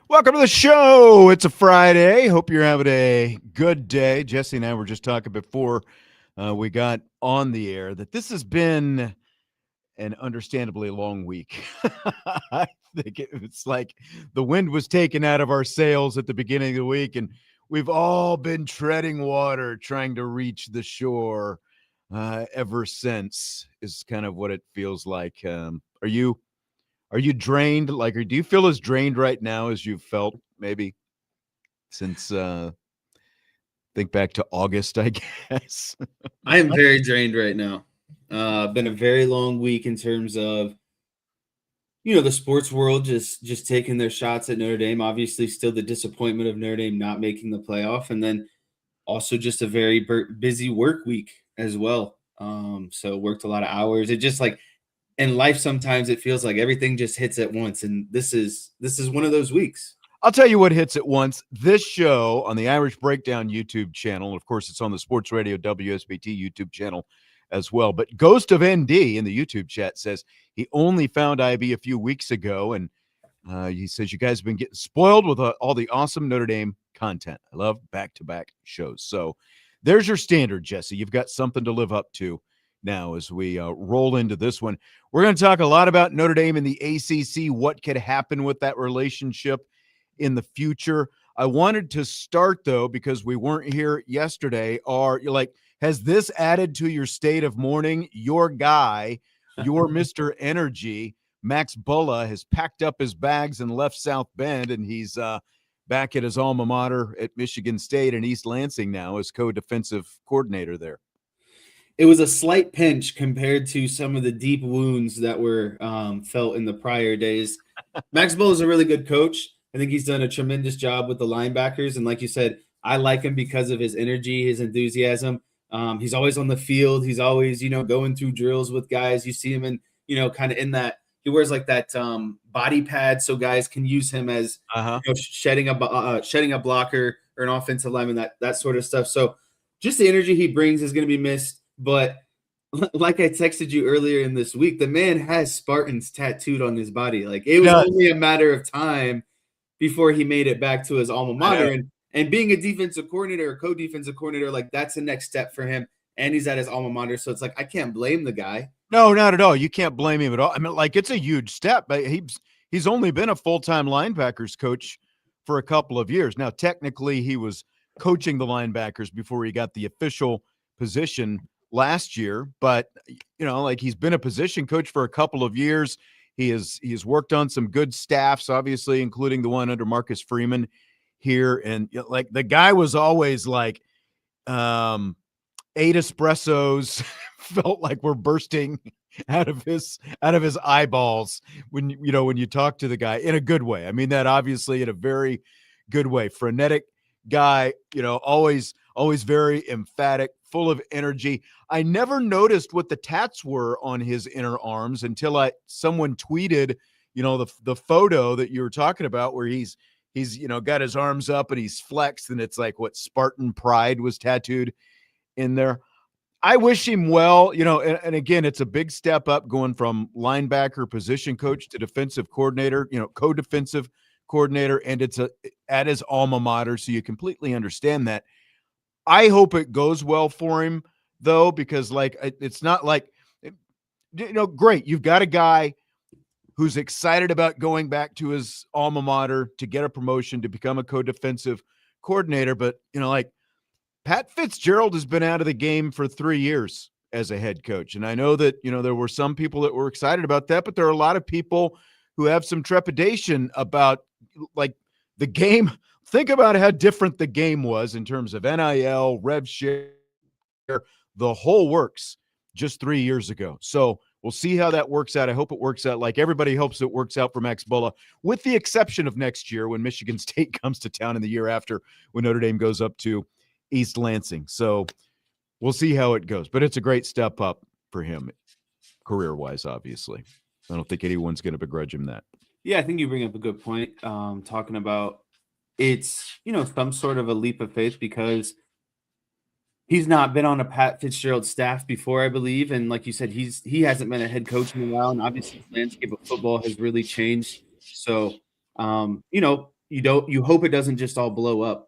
Welcome to the show. It's a Friday. Hope you're having a good day. Jesse and I were just talking before we got on the air that this has been an understandably long week. I think it's like the wind was taken out of our sails at the beginning of the week, and we've all been treading water trying to reach the shore ever since, is kind of what it feels like. Are you drained? Like, or do you feel as drained right now as you've felt maybe since think back to August, I guess? I am very drained right now. Been a very long week in terms of, the sports world just taking their shots at Notre Dame. Obviously, still the disappointment of Notre Dame not making the playoff, and then also just a very busy work week as well. So worked a lot of hours. It just like in life, sometimes it feels like everything just hits at once, and this is one of those weeks. I'll tell you what hits at once. This show on the Irish Breakdown YouTube channel, and of course, it's on the Sports Radio WSBT YouTube channel as well. But Ghost of ND in the YouTube chat says he only found IB a few weeks ago, and he says you guys have been getting spoiled with all the awesome Notre Dame content. I love back-to-back shows. So there's your standard, Jesse. You've got something to live up to now as we roll into this one. We're going to talk a lot about Notre Dame and the ACC, what could happen with that relationship in the future. I wanted to start, though, because we weren't here yesterday. Has this added to your state of mourning? Your guy, your Mr. Energy, Max Bulla, has packed up his bags and left South Bend, and he's back at his alma mater at Michigan State in East Lansing now as co-defensive coordinator there. It was a slight pinch compared to some of the deep wounds that were felt in the prior days. Max Bulla is a really good coach. I think he's done a tremendous job with the linebackers. And like you said, I like him because of his energy, his enthusiasm. He's always on the field. He's always, going through drills with guys. You see him in, kind of in that. He wears like that body pad so guys can use him as shedding a blocker or an offensive lineman, that sort of stuff. So just the energy he brings is going to be missed. But like I texted you earlier in this week, the man has Spartans tattooed on his body. Like it was only a matter of time before he made it back to his alma mater. And being a defensive coordinator or co-defensive coordinator, like that's the next step for him. And he's at his alma mater. So it's like, I can't blame the guy. No, not at all. You can't blame him at all. I mean, like, it's a huge step, but he's only been a full-time linebackers coach for a couple of years. Now, technically, he was coaching the linebackers before he got the official position last year, but he's been a position coach for a couple of years. He has worked on some good staffs, obviously, including the one under Marcus Freeman here. And like the guy was always like 8 espressos felt like we're bursting out of his eyeballs when you talk to the guy in a good way. I mean that obviously in a very good way. Frenetic guy, always very emphatic, full of energy. I never noticed what the tats were on his inner arms until someone tweeted, the photo that you were talking about where he's got his arms up and he's flexed and it's like what Spartan pride was tattooed in there. I wish him well, and again, it's a big step up going from linebacker position coach to defensive coordinator, co-defensive coordinator, and it's at his alma mater. So you completely understand that. I hope it goes well for him though, because it's not like, great. You've got a guy who's excited about going back to his alma mater to get a promotion, to become a co-defensive coordinator. But, Pat Fitzgerald has been out of the game for 3 years as a head coach. And I know that, there were some people that were excited about that, but there are a lot of people who have some trepidation about the game. Think about how different the game was in terms of NIL, rev share, the whole works just 3 years ago. So we'll see how that works out. I hope it works out like everybody hopes it works out for Max Bulla, with the exception of next year when Michigan State comes to town, in the year after when Notre Dame goes up to East Lansing. So we'll see how it goes. But it's a great step up for him career-wise, obviously. I don't think anyone's going to begrudge him that. Yeah, I think you bring up a good point, talking about it's, some sort of a leap of faith because he's not been on a Pat Fitzgerald staff before, I believe. And like you said, he hasn't been a head coach in a while. And obviously the landscape of football has really changed. So, you hope it doesn't just all blow up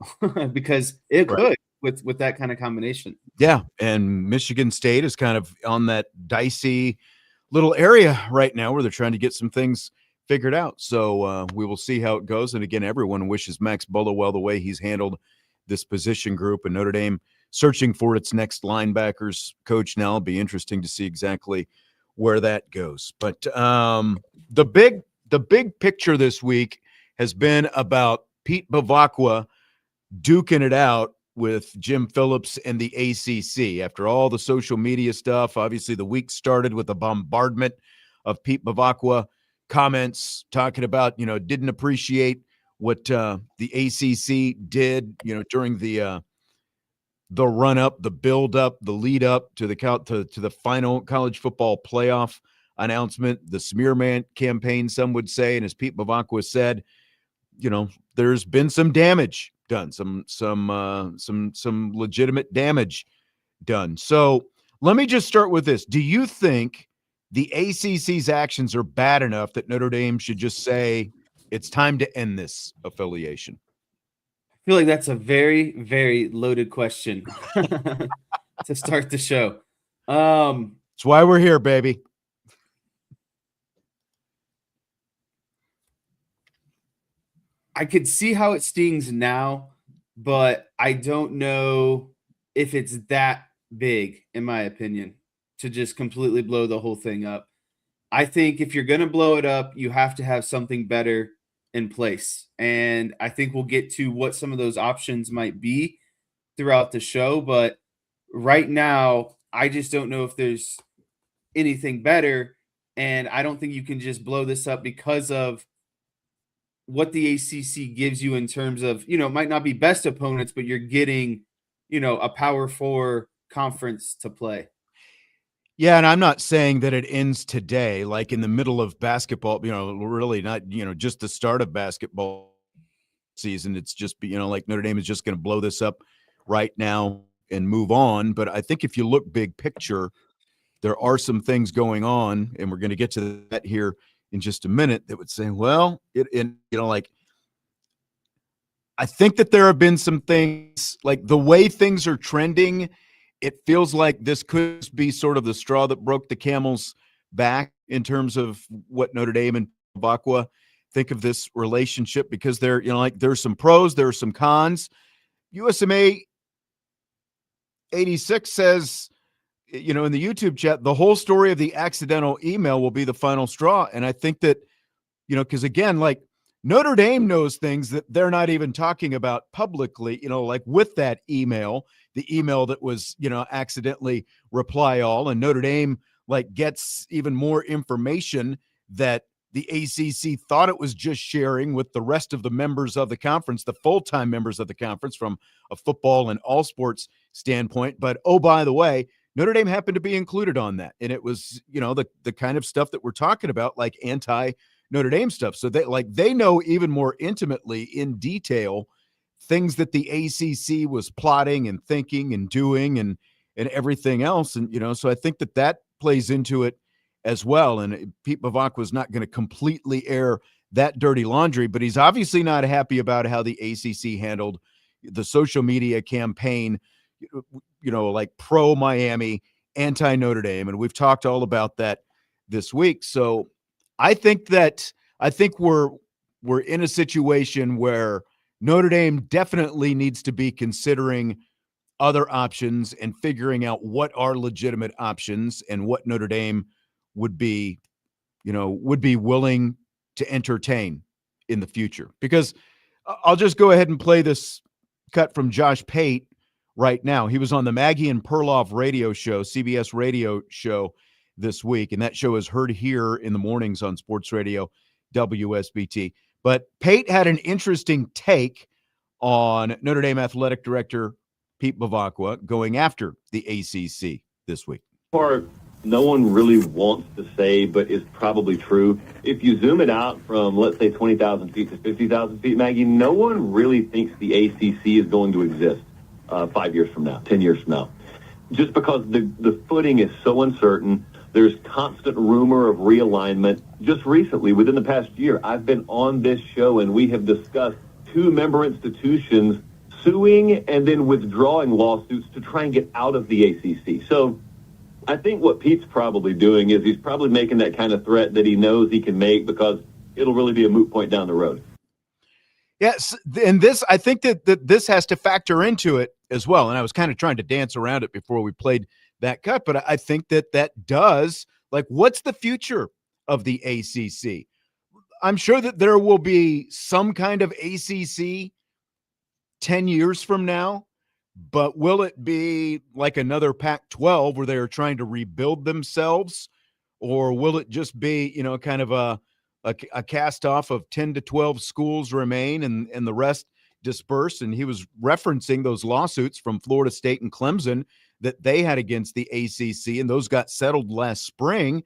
because it could with that kind of combination. Yeah. And Michigan State is kind of on that dicey little area right now where they're trying to get some things figured out. So we will see how it goes. And again, everyone wishes Max Bulla well, the way he's handled this position group, and Notre Dame searching for its next linebackers coach now. It'll be interesting to see exactly where that goes. But the big picture this week has been about Pete Bavacqua duking it out with Jim Phillips and the ACC. After all the social media stuff, obviously the week started with a bombardment of Pete Bavacqua comments talking about, didn't appreciate what the ACC did, during the run up, the build up, the lead up to the final college football playoff announcement, the smear campaign, some would say. And as Pete Bavacqua said, there's been some damage done, some legitimate damage done. So let me just start with this. Do you think the ACC's actions are bad enough that Notre Dame should just say it's time to end this affiliation? I feel like that's a very, very loaded question to start the show. That's why we're here, baby. I could see how it stings now, but I don't know if it's that big, in my opinion, to just completely blow the whole thing up. I think if you're going to blow it up, you have to have something better in place. And I think we'll get to what some of those options might be throughout the show. But right now, I just don't know if there's anything better. And I don't think you can just blow this up because of what the ACC gives you in terms of, it might not be best opponents, but you're getting, a Power 4 conference to play. Yeah, and I'm not saying that it ends today, like in the middle of basketball, really not, just the start of basketball season. It's just, like Notre Dame is just going to blow this up right now and move on. But I think if you look big picture, there are some things going on, and we're going to get to that here in just a minute, that would say, well, I think that there have been some things, like the way things are trending, it feels like this could be sort of the straw that broke the camel's back in terms of what Notre Dame and Bavacqua think of this relationship, because there's some pros, there are some cons. USMA 86 says, in the YouTube chat, the whole story of the accidental email will be the final straw. And I think that, because again, like Notre Dame knows things that they're not even talking about publicly, like with that email, the email that was, accidentally reply all, and Notre Dame gets even more information that the ACC thought it was just sharing with the rest of the members of the conference, the full-time members of the conference, from a football and all sports standpoint. But, oh, by the way, Notre Dame happened to be included on that. And it was, the kind of stuff that we're talking about, like anti-Notre Dame stuff. So they know even more intimately, in detail, things that the ACC was plotting and thinking and doing and everything else. And, so I think that plays into it as well. And Pete Bavacqua was not going to completely air that dirty laundry, but he's obviously not happy about how the ACC handled the social media campaign, pro Miami, anti Notre Dame. And we've talked all about that this week. So I think we're in a situation where Notre Dame definitely needs to be considering other options and figuring out what are legitimate options and what Notre Dame would be willing to entertain in the future. Because I'll just go ahead and play this cut from Josh Pate right now. He was on the Maggie and Perloff radio show, CBS radio show, this week, and that show is heard here in the mornings on Sports Radio WSBT. But Pate had an interesting take on Notre Dame athletic director Pete Bavacqua going after the ACC this week. Part no one really wants to say, but is probably true. If you zoom it out from, let's say, 20,000 feet to 50,000 feet, Maggie, no one really thinks the ACC is going to exist 5 years from now, 10 years from now. Just because the footing is so uncertain, there's constant rumor of realignment. Just recently, within the past year, I've been on this show and we have discussed two member institutions suing and then withdrawing lawsuits to try and get out of the ACC. So I think what Pete's probably doing is he's probably making that kind of threat that he knows he can make because it'll really be a moot point down the road. Yes, and this, I think that this has to factor into it as well. And I was kind of trying to dance around it before we played that cut, but I think that does, like, what's the future of the ACC? I'm sure that there will be some kind of ACC 10 years from now, but will it be like another Pac-12 where they are trying to rebuild themselves? Or will it just be, kind of a cast off of 10 to 12 schools remain and the rest disperse? And he was referencing those lawsuits from Florida State and Clemson that they had against the ACC, and those got settled last spring.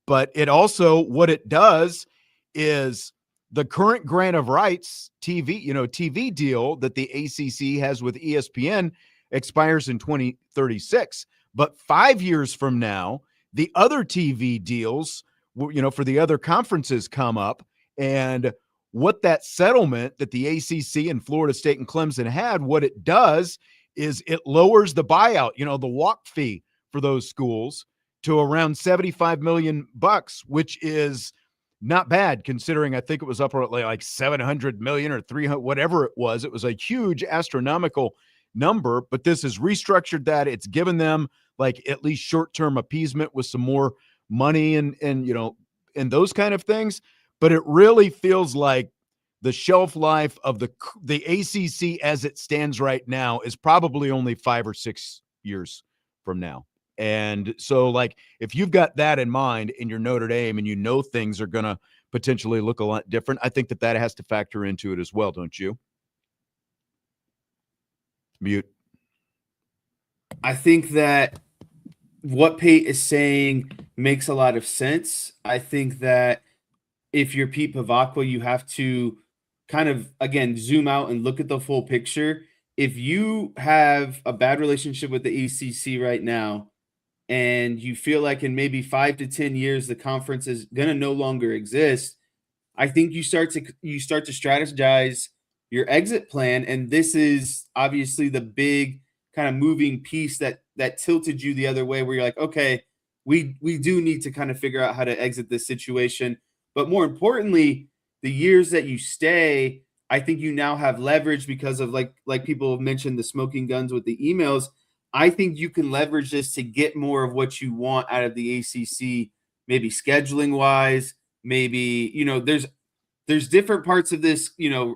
But it also, what it does is the current grant of rights TV deal that the ACC has with ESPN expires in 2036. But 5 years from now, the other TV deals, for the other conferences come up, and what that settlement that the ACC and Florida State and Clemson had, what it does is it lowers the buyout, the walk fee for those schools to around $75 million, which is not bad considering I think it was up like 700 million or 300, whatever it was. It was a huge astronomical number, but this has restructured that. It's given them like at least short-term appeasement with some more money and those kind of things. But it really feels like the shelf life of the ACC as it stands right now is probably only 5 or 6 years from now. And so, like, if you've got that in mind and you're Notre Dame and things are going to potentially look a lot different, I think that has to factor into it as well, don't you? Mute. I think that what Pate is saying makes a lot of sense. I think that if you're Pete Bavacqua, you have to kind of, again, zoom out and look at the full picture. If you have a bad relationship with the ACC right now, and you feel like in maybe 5 to 10 years the conference is going to no longer exist, I think you start to strategize your exit plan. And this is obviously the big kind of moving piece that tilted you the other way, where you're like, okay, we do need to kind of figure out how to exit this situation. But more importantly, the years that you stay, I think you now have leverage because of like people have mentioned the smoking guns with the emails. I think you can leverage this to get more of what you want out of the ACC, maybe scheduling wise, maybe, there's different parts of this,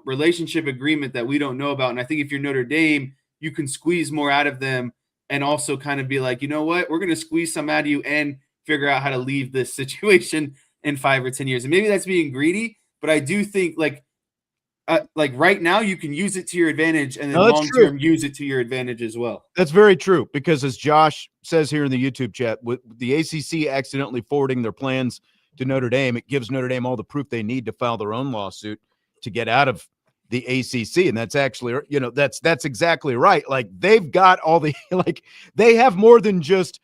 relationship agreement that we don't know about. And I think if you're Notre Dame, you can squeeze more out of them and also kind of be like, you know what, we're going to squeeze some out of you and figure out how to leave this situation in 5 or 10 years. And maybe that's being greedy, but I do think like right now you can use it to your advantage and then long-term use it to your advantage as well. That's very true, because as Josh says here in the YouTube chat, with the ACC accidentally forwarding their plans to Notre Dame, it gives Notre Dame all the proof they need to file their own lawsuit to get out of the ACC. And that's actually, that's exactly right. Like, they've got all the, like, they have more than just,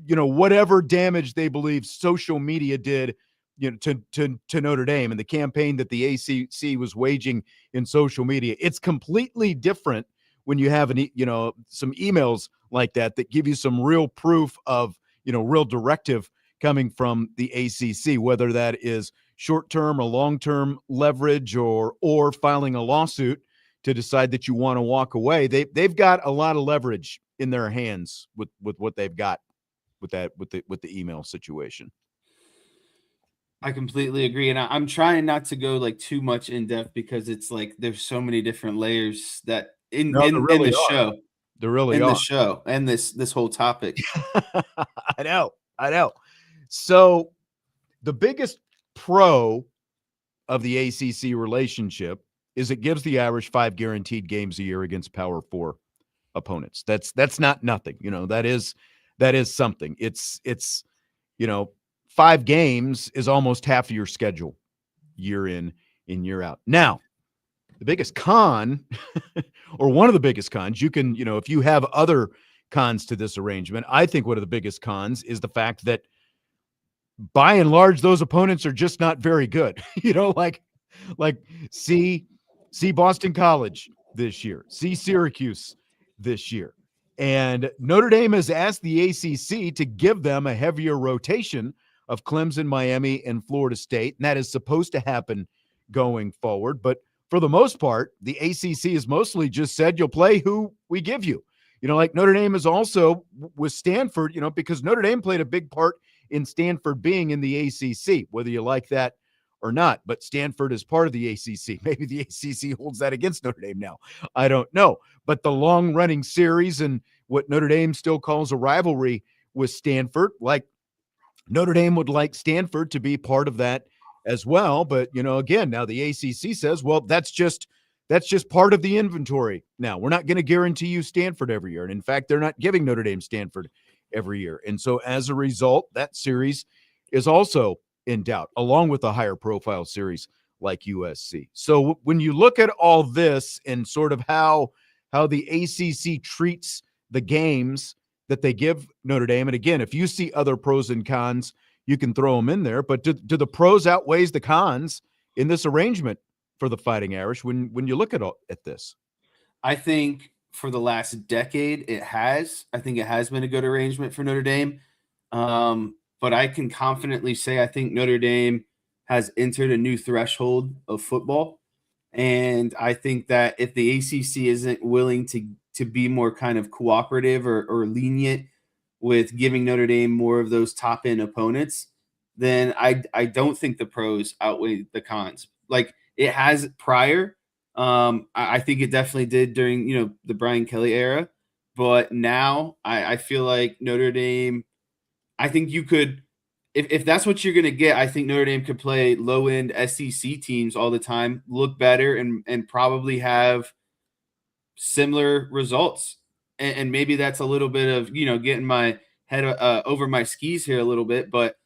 whatever damage they believe social media did to Notre Dame and the campaign that the ACC was waging in social media. It's completely different when you have some emails like that give you some real proof of, real directive coming from the ACC, whether that is short-term or long-term leverage or filing a lawsuit to decide that you want to walk away. They've got a lot of leverage in their hands with what they've got with the email situation. I completely agree. And I'm trying not to go like too much in depth because it's like there's so many different layers that in the show. There really are. The show and this whole topic. I know. So the biggest pro of the ACC relationship is it gives the Irish 5 guaranteed games a year against Power 4 opponents. That's not nothing. That is something. It's 5 games is almost half of your schedule year in and year out. Now, the biggest con or one of the biggest cons, you can, if you have other cons to this arrangement, I think one of the biggest cons is the fact that by and large, those opponents are just not very good. Like see Boston College this year, see Syracuse this year. And Notre Dame has asked the ACC to give them a heavier rotation of Clemson, Miami, and Florida State. And that is supposed to happen going forward. But for the most part, the ACC has mostly just said, you'll play who we give you. Like Notre Dame is also with Stanford, because Notre Dame played a big part in Stanford being in the ACC, whether you like that or not. But Stanford is part of the ACC. Maybe the ACC holds that against Notre Dame now. I don't know. But the long-running series and what Notre Dame still calls a rivalry with Stanford, like Notre Dame would like Stanford to be part of that as well. But, again, now the ACC says, well, that's just part of the inventory. Now, we're not going to guarantee you Stanford every year. And in fact, they're not giving Notre Dame Stanford every year. And so as a result, that series is also in doubt, along with a higher profile series like USC. So when you look at all this and sort of how the ACC treats the games that they give Notre Dame, and again, if you see other pros and cons, you can throw them in there. But do the pros outweighs the cons in this arrangement for the Fighting Irish when you look at this? I think for the last decade, it has. I think it has been a good arrangement for Notre Dame. But I can confidently say I think Notre Dame has entered a new threshold of football. And I think that if the ACC isn't willing to be more kind of cooperative or lenient with giving Notre Dame more of those top-end opponents, then I don't think the pros outweigh the cons. Like it has prior. I think it definitely did during, the Brian Kelly era. But now I feel like Notre Dame, I think you could, if that's what you're going to get, I think Notre Dame could play low-end SEC teams all the time, look better, and probably have similar results. And maybe that's a little bit of, getting my head over my skis here a little bit. But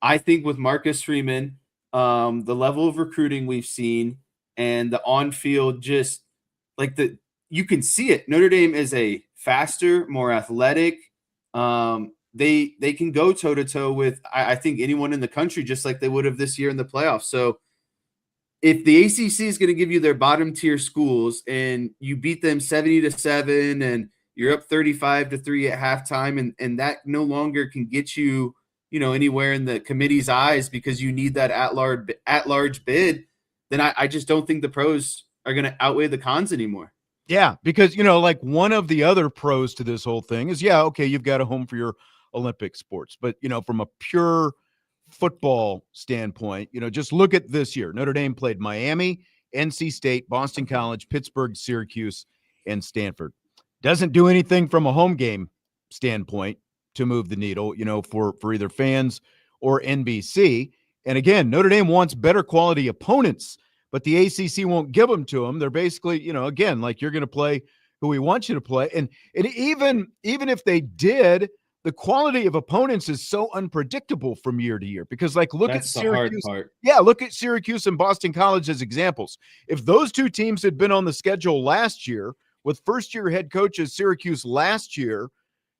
I think with Marcus Freeman, the level of recruiting we've seen and the on-field, just like you can see it. Notre Dame is a faster, more athletic. They can go toe-to-toe with, I think, anyone in the country, just like they would have this year in the playoffs. So if the ACC is going to give you their bottom-tier schools and you beat them 70-7 and you're up 35-3 at halftime, and that no longer can get you, anywhere in the committee's eyes because you need that at-large bid, then I just don't think the pros are going to outweigh the cons anymore. Yeah, because, like one of the other pros to this whole thing is, okay, you've got a home for your Olympic sports. But, from a pure football standpoint, just look at this year. Notre Dame played Miami, NC State, Boston College, Pittsburgh, Syracuse, and Stanford. Doesn't do anything from a home game standpoint to move the needle, for either fans or NBC. And again, Notre Dame wants better quality opponents, but the ACC won't give them to them. They're basically, again, like you're going to play who we want you to play. And even if they did, the quality of opponents is so unpredictable from year to year because look at Syracuse. Yeah, look at Syracuse and Boston College as examples. If those two teams had been on the schedule last year with first-year head coaches Syracuse last year,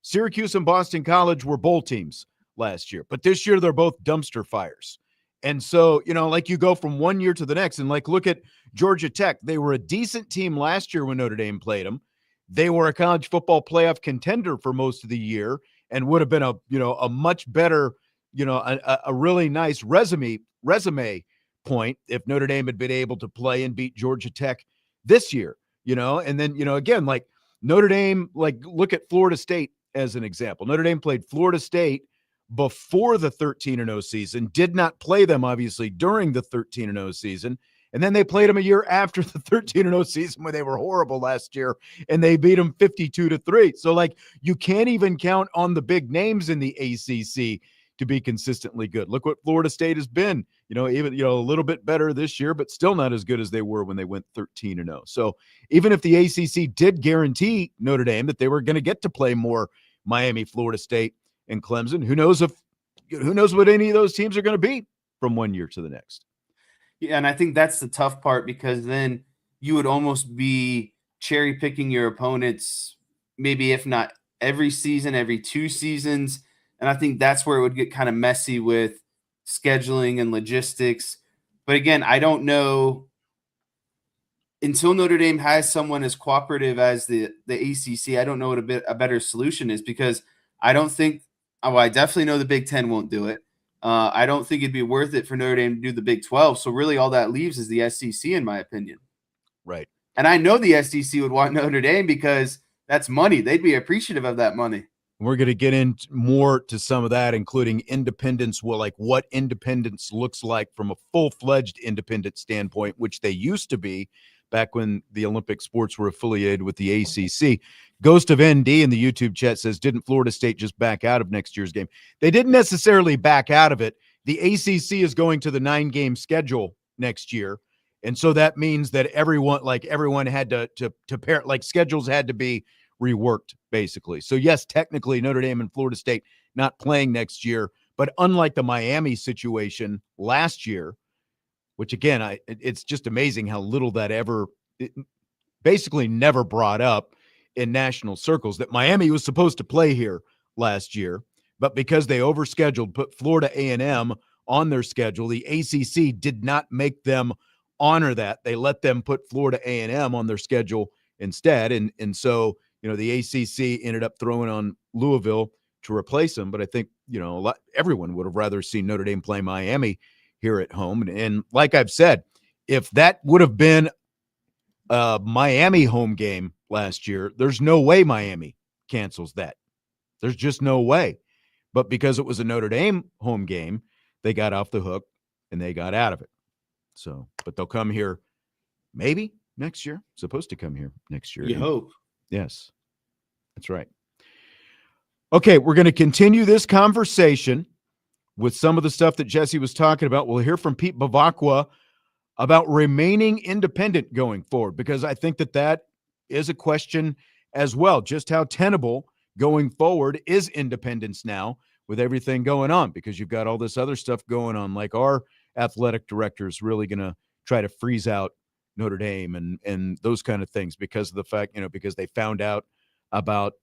Syracuse and Boston College were bowl teams last year. But this year they're both dumpster fires. And so, you go from one year to the next and look at Georgia Tech. They were a decent team last year when Notre Dame played them. They were a college football playoff contender for most of the year and would have been a much better, a really nice resume point if Notre Dame had been able to play and beat Georgia Tech this year, and then, again, Notre Dame, look at Florida State as an example. Notre Dame played Florida State before the 13-0 season, did not play them obviously during the 13-0 season. And then they played them a year after the 13-0 season when they were horrible last year, and they beat them 52-3. So, you can't even count on the big names in the ACC to be consistently good. Look what Florida State has been, even, a little bit better this year, but still not as good as they were when they went 13-0. So even if the ACC did guarantee Notre Dame that they were going to get to play more Miami, Florida State, and Clemson, who knows what any of those teams are going to be from one year to the next. Yeah, and I think that's the tough part, because then you would almost be cherry picking your opponents, maybe if not every season, every 2 seasons. And I think that's where it would get kind of messy with scheduling and logistics. But again, I don't know, until Notre Dame has someone as cooperative as the ACC. I don't know what a better solution is, because I don't think, I definitely know the Big Ten won't do it. I don't think it'd be worth it for Notre Dame to do the Big 12. So really all that leaves is the SEC, in my opinion. Right. And I know the SEC would want Notre Dame, because that's money. They'd be appreciative of that money. We're going to get into more to some of that, including independence, like what independence looks like from a full-fledged independent standpoint, which they used to be back when the Olympic sports were affiliated with the ACC. Ghost of ND in the YouTube chat says, didn't Florida State just back out of next year's game? They didn't necessarily back out of it. The ACC is going to the 9-game schedule next year. And so that means that everyone had to pair, schedules had to be reworked, basically. So yes, technically Notre Dame and Florida State not playing next year, but unlike the Miami situation last year, which again, it's just amazing how little that basically never brought up in national circles, that Miami was supposed to play here last year, but because they overscheduled, put Florida A&M on their schedule, the ACC did not make them honor that. They let them put Florida A&M on their schedule instead. And so, the ACC ended up throwing on Louisville to replace them. But I think, everyone would have rather seen Notre Dame play Miami here at home. And like I've said, if that would have been a Miami home game last year, there's no way Miami cancels that. There's just no way. But because it was a Notre Dame home game, they got off the hook and they got out of it. So, but they'll come here maybe next year. Supposed to come here next year. You hope. Yes, that's right. Okay, we're going to continue this conversation with some of the stuff that Jesse was talking about. We'll hear from Pete Bavacqua about remaining independent going forward, because I think that is a question as well. Just how tenable going forward is independence now with everything going on, because you've got all this other stuff going on, like our athletic director is really going to try to freeze out Notre Dame and those kind of things, because of the fact, because they found out about,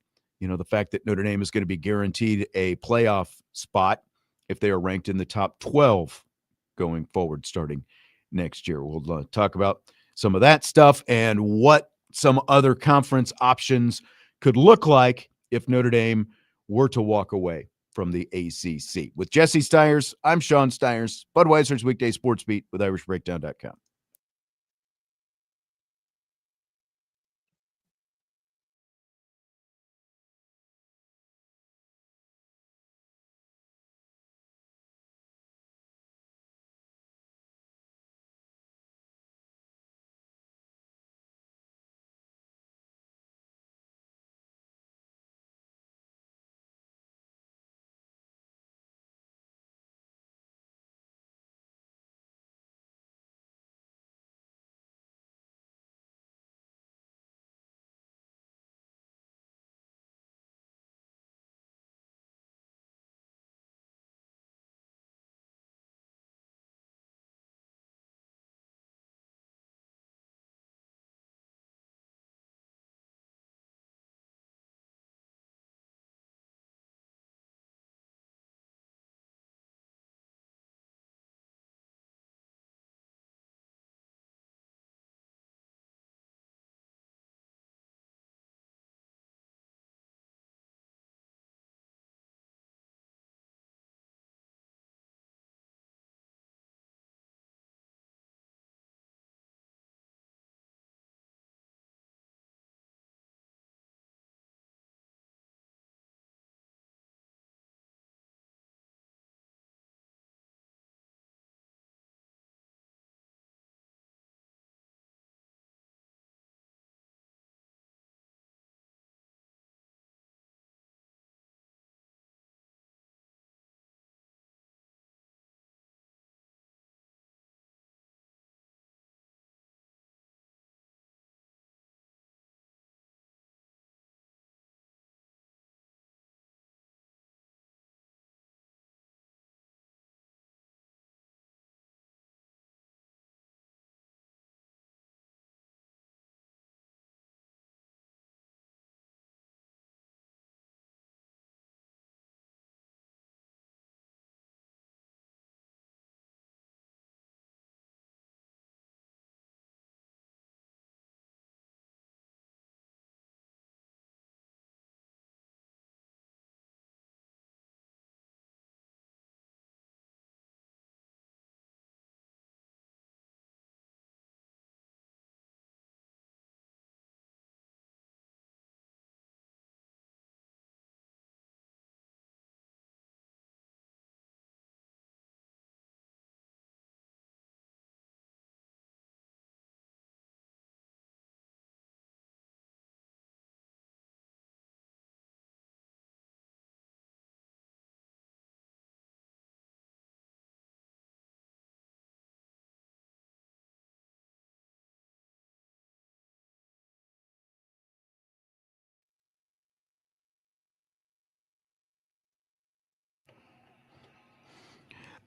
the fact that Notre Dame is going to be guaranteed a playoff spot if they are ranked in the top 12 going forward starting next year. We'll talk about some of that stuff and what some other conference options could look like if Notre Dame were to walk away from the ACC. With Jesse Stiers, I'm Sean Stiers, Budweiser's Weekday Sports Beat with IrishBreakdown.com.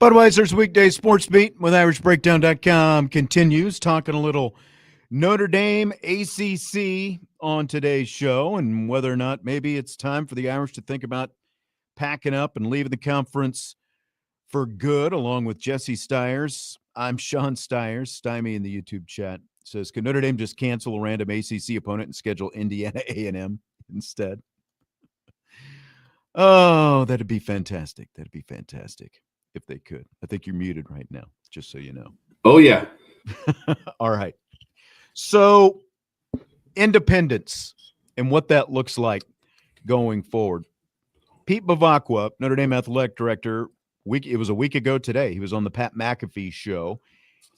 Budweiser's Weekday Sportsbeat with IrishBreakdown.com continues, talking a little Notre Dame ACC on today's show and whether or not maybe it's time for the Irish to think about packing up and leaving the conference for good, along with Jesse Stiers. I'm Sean Stiers. Stymie in the YouTube chat says, can Notre Dame just cancel a random ACC opponent and schedule Indiana A&M instead? Oh, that'd be fantastic. That'd be fantastic if they could. I think you're muted right now, just so you know. Oh, yeah. All right. So independence and what that looks like going forward. Pete Bavacqua, Notre Dame athletic director, it was a week ago today. He was on the Pat McAfee show,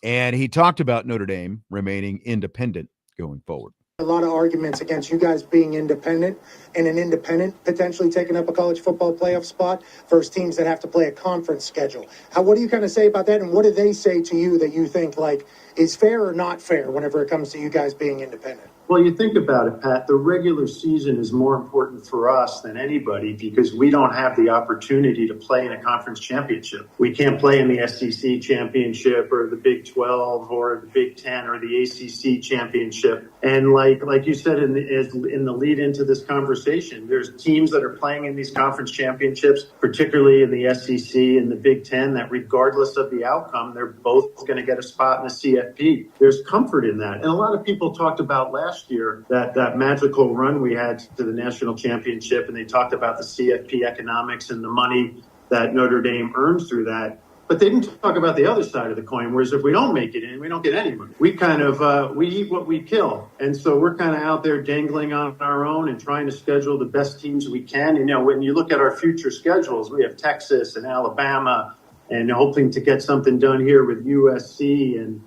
and he talked about Notre Dame remaining independent going forward. A lot of arguments against you guys being independent and an independent potentially taking up a college football playoff spot versus teams that have to play a conference schedule. What do you kind of say about that, and what do they say to you that you think like is fair or not fair whenever it comes to you guys being independent? Well, you think about it, Pat, the regular season is more important for us than anybody because we don't have the opportunity to play in a conference championship. We can't play in the SEC championship or the Big 12 or the Big 10 or the ACC championship. And like you said in the lead into this conversation, there's teams that are playing in these conference championships, particularly in the SEC and the Big 10, that regardless of the outcome, they're both going to get a spot in the CFP. There's comfort in that. And a lot of people talked about last year that magical run we had to the national championship, and they talked about the CFP economics and the money that Notre Dame earns through that. But they didn't talk about the other side of the coin, whereas if we don't make it in, we don't get any money. We kind of, we eat what we kill. And so we're kind of out there dangling on our own and trying to schedule the best teams we can. You know, when you look at our future schedules, we have Texas and Alabama and hoping to get something done here with USC and,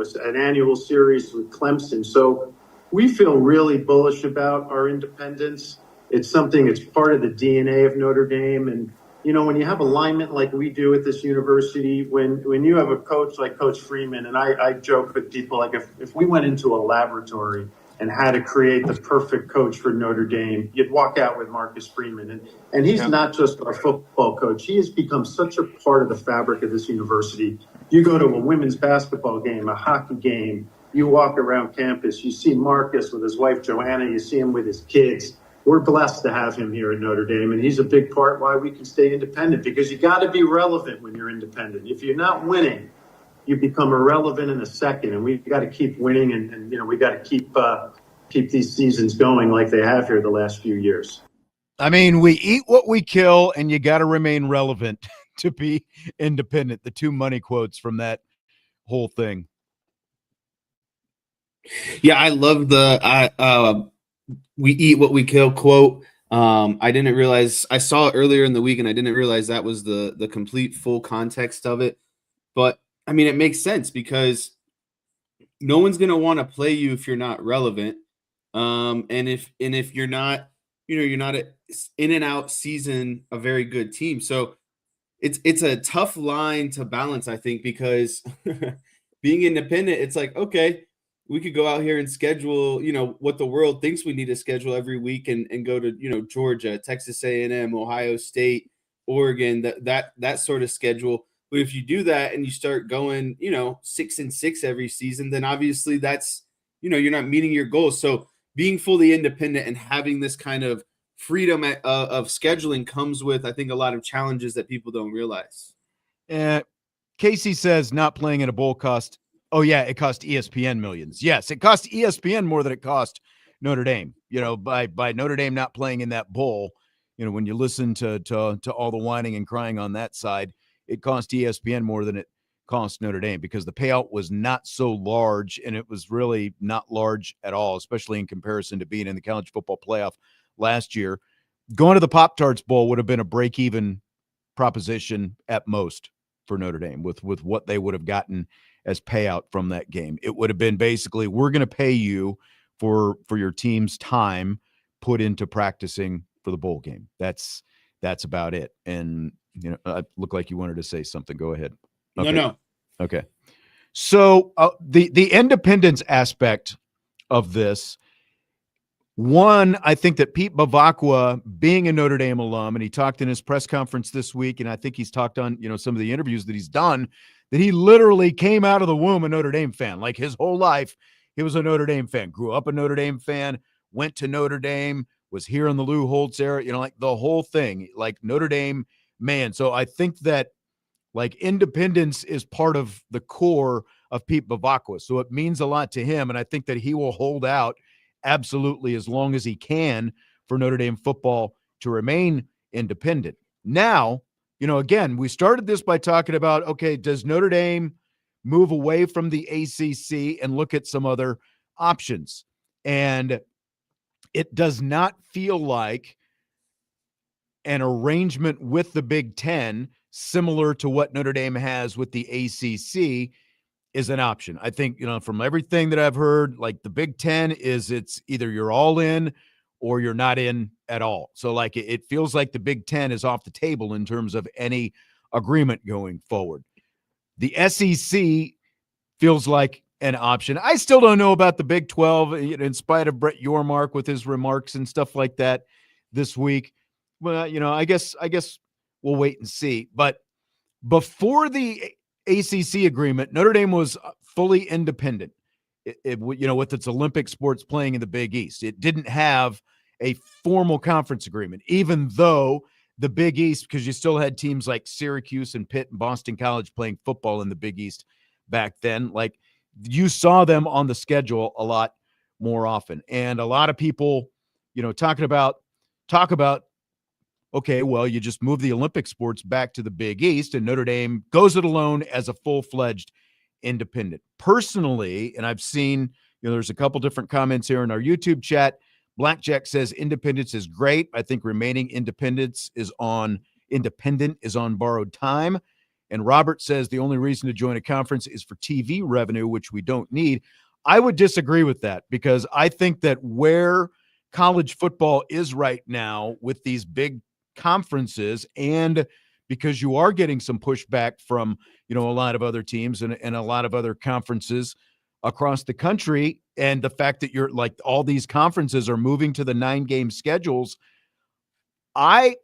it's an annual series with Clemson. So we feel really bullish about our independence. It's something, it's part of the DNA of Notre Dame. And, when you have alignment like we do at this university, when you have a coach like Coach Freeman, and I joke with people, like if we went into a laboratory and had to create the perfect coach for Notre Dame, you'd walk out with Marcus Freeman. And he's not just our football coach. He has become such a part of the fabric of this university. You go to a women's basketball game, a hockey game, you walk around campus, you see Marcus with his wife, Joanna, you see him with his kids. We're blessed to have him here at Notre Dame, and he's a big part why we can stay independent, because you got to be relevant when you're independent. If you're not winning, you become irrelevant in a second, and we've got to keep winning, and we got to keep these seasons going like they have here the last few years. I mean, we eat what we kill, and you got to remain relevant to be independent. The two money quotes from that whole thing. Yeah, I love the we eat what we kill quote. I didn't realize, I saw it earlier in the week and I didn't realize that was the complete full context of it. But I mean, it makes sense because no one's going to want to play you if you're not relevant. And if you're not, you're not in and out season, a very good team. So it's a tough line to balance, I think, because being independent, it's like, okay, we could go out here and schedule, what the world thinks we need to schedule every week and go to, Georgia, Texas A&M, Ohio State, Oregon, that sort of schedule. But if you do that and you start going, 6-6 every season, then obviously that's, you're not meeting your goals. So being fully independent and having this kind of freedom of scheduling comes with, I think, a lot of challenges that people don't realize. Casey says not playing at a bowl cost. Oh, yeah, it cost ESPN millions. Yes, it cost ESPN more than it cost Notre Dame. By Notre Dame not playing in that bowl, when you listen to all the whining and crying on that side, it cost ESPN more than it cost Notre Dame because the payout was not so large, and it was really not large at all, especially in comparison to being in the college football playoff last year. Going to the Pop-Tarts Bowl would have been a break-even proposition at most for Notre Dame with what they would have gotten as payout from that game. It would have been basically, we're going to pay you for your team's time put into practicing for the bowl game. That's about it. And it looked like you wanted to say something. Go ahead. Okay. No. Okay. So the independence aspect of this, One, I think that Pete Bavacqua, being a Notre Dame alum, and he talked in his press conference this week, and I think he's talked on, some of the interviews that he's done, that he literally came out of the womb a Notre Dame fan. Like his whole life, he was a Notre Dame fan, grew up a Notre Dame fan, went to Notre Dame, was here in the Lou Holtz era, like the whole thing, like Notre Dame man. So I think that like independence is part of the core of Pete Bavacqua. So it means a lot to him. And I think that he will hold out absolutely as long as he can for Notre Dame football to remain independent. Now, again, we started this by talking about, okay, does Notre Dame move away from the ACC and look at some other options? And it does not feel like an arrangement with the Big Ten similar to what Notre Dame has with the ACC is an option. I think, from everything that I've heard, like the Big Ten it's either you're all in or you're not in at all. So like it feels like the Big Ten is off the table in terms of any agreement going forward. The SEC feels like an option. I still don't know about the Big 12 in spite of Brett Yormark with his remarks and stuff like that this week. Well, I guess we'll wait and see. But before the ACC agreement, Notre Dame was fully independent. With its Olympic sports playing in the Big East, it didn't have a formal conference agreement, even though the Big East, because you still had teams like Syracuse and Pitt and Boston College playing football in the Big East back then. Like you saw them on the schedule a lot more often, and a lot of people, talk about. Okay, well, you just move the Olympic sports back to the Big East, and Notre Dame goes it alone as a full-fledged independent. Personally, and I've seen, there's a couple different comments here in our YouTube chat. Blackjack says independence is great. I think remaining independent is on borrowed time. And Robert says the only reason to join a conference is for TV revenue, which we don't need. I would disagree with that because I think that where college football is right now with these big conferences, and because you are getting some pushback from a lot of other teams and a lot of other conferences across the country, and the fact that you're like all these conferences are moving to the 9-game schedules, I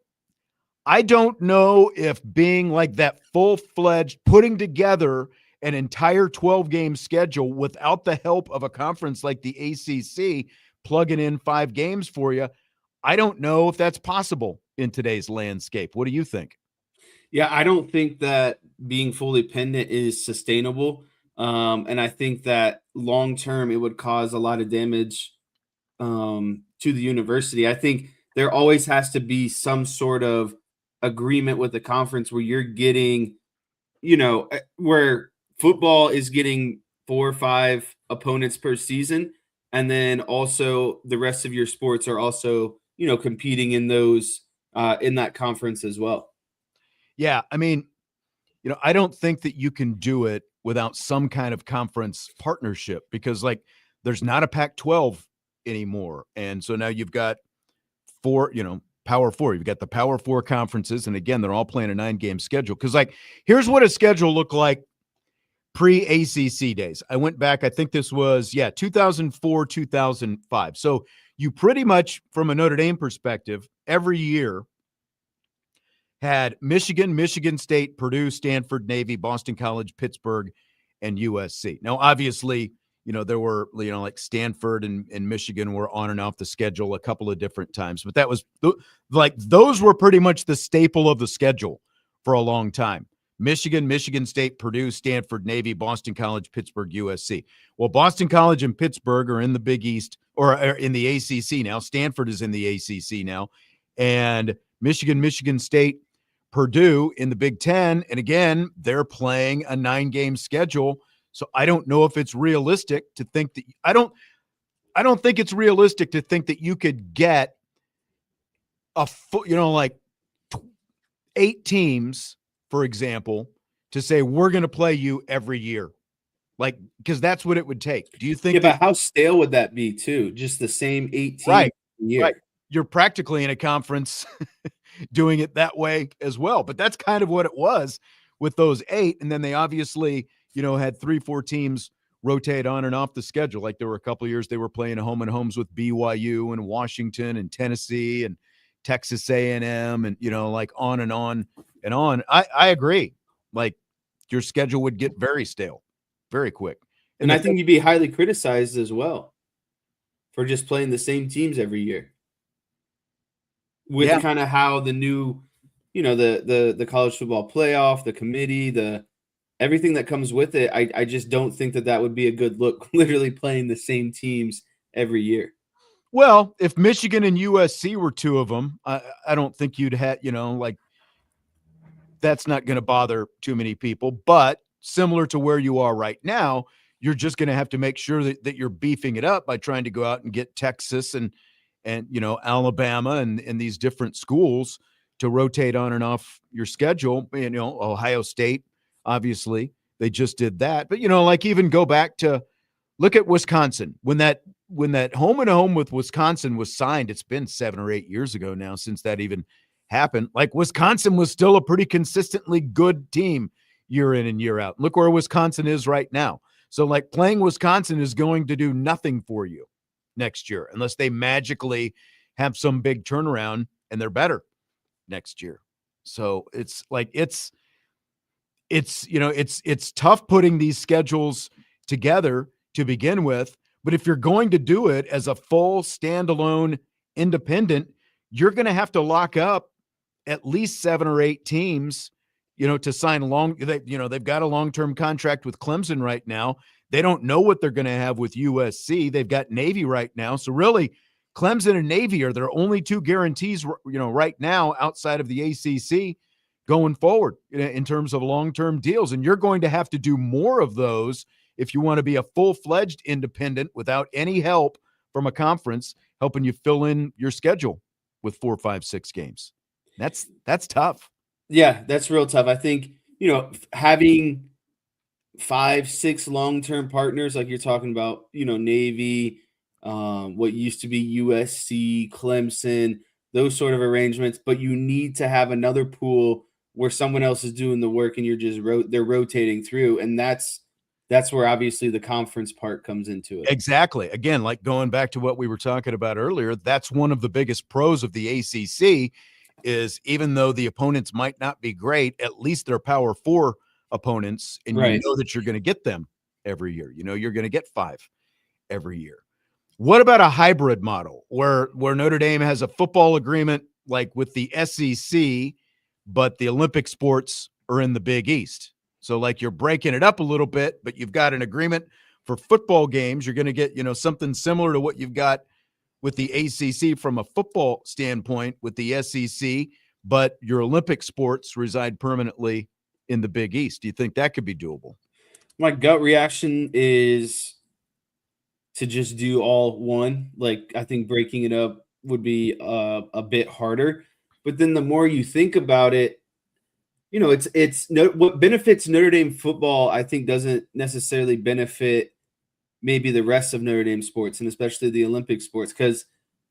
don't know if being like that full-fledged, putting together an entire 12-game schedule without the help of a conference like the ACC plugging in 5 games for you, I don't know if that's possible in today's landscape. What do you think? Yeah, I don't think that being fully dependent is sustainable. And I think that long term, it would cause a lot of damage to the university. I think there always has to be some sort of agreement with the conference where you're getting, where football is getting 4 or 5 opponents per season. And then also the rest of your sports are also, competing in those in that conference as well. Yeah. I mean, I don't think that you can do it without some kind of conference partnership because like there's not a Pac-12 anymore. And so now you've got 4, Power 4. You've got the Power 4 conferences. And again, they're all playing a 9-game schedule. Because like, here's what a schedule looked like pre-ACC days. I went back, I think this was, 2004, 2005. So you pretty much, from a Notre Dame perspective, every year had Michigan, Michigan State, Purdue, Stanford, Navy, Boston College, Pittsburgh, and USC. Now, obviously, there were, like Stanford and Michigan were on and off the schedule a couple of different times. But that was, like, those were pretty much the staple of the schedule for a long time. Michigan, Michigan State, Purdue, Stanford, Navy, Boston College, Pittsburgh, USC. Well, Boston College and Pittsburgh are in the Big East or are in the ACC now. Stanford is in the ACC now. And Michigan, Michigan State, Purdue in the Big Ten. And again, they're playing a 9-game schedule. So I don't know if it's realistic to think that I don't think it's realistic to think that you could get like 8 teams, for example, to say we're going to play you every year. Like, because that's what it would take. Do you think? Yeah, but how stale would that be too? Just the same 8 teams right, a year. Right. You're practically in a conference doing it that way as well. But that's kind of what it was with those 8. And then they obviously, had 3-4 teams rotate on and off the schedule. Like there were a couple of years they were playing home and homes with BYU and Washington and Tennessee and Texas A&M and, like on and on and on. I agree. Like your schedule would get very stale very quick. And I think you'd be highly criticized as well for just playing the same teams every year. With kind of how the new, the college football playoff, the committee, everything that comes with it, I just don't think that would be a good look, literally playing the same teams every year. Well, if Michigan and USC were two of them, I don't think you'd have, that's not going to bother too many people. But similar to where you are right now, you're just going to have to make sure that you're beefing it up by trying to go out and get Texas and Alabama and these different schools to rotate on and off your schedule. Ohio State, obviously, they just did that. But, like even go back to look at Wisconsin. When that home and home with Wisconsin was signed, it's been 7 or 8 years ago now since that even happened. Like Wisconsin was still a pretty consistently good team year in and year out. Look where Wisconsin is right now. So like playing Wisconsin is going to do nothing for you next year unless they magically have some big turnaround and they're better next year. So it's like it's tough putting these schedules together to begin with, but if you're going to do it as a full standalone independent, you're going to have to lock up at least 7 or 8 teams, to sign they've got a long-term contract with Clemson right now. They don't know what they're going to have with USC. They've got Navy right now. So really Clemson and Navy are their only 2 guarantees, right now outside of the ACC going forward in terms of long-term deals. And you're going to have to do more of those if you want to be a full-fledged independent without any help from a conference helping you fill in your schedule with 4, 5, 6 games. That's tough. Yeah, that's real tough. I think, having 5, 6 long-term partners like you're talking about, Navy, what used to be USC, Clemson, those sort of arrangements, but you need to have another pool where someone else is doing the work and you're just they're rotating through, and that's where obviously the conference part comes into it. Exactly. Again, like going back to what we were talking about earlier, that's one of the biggest pros of the ACC is even though the opponents might not be great, at least they're Power 4 opponents, and you know that you're going to get them every year. You're going to get 5 every year. What about a hybrid model where Notre Dame has a football agreement like with the SEC, but the Olympic sports are in the Big East? So like you're breaking it up a little bit, but you've got an agreement for football games. You're going to get, something similar to what you've got with the ACC from a football standpoint with the SEC, but your Olympic sports reside permanently in the Big East. Do you think that could be doable? My gut reaction is to just do all one. Like, I think breaking it up would be a bit harder. But then the more you think about it, what benefits Notre Dame football, I think, doesn't necessarily benefit maybe the rest of Notre Dame sports, and especially the Olympic sports, because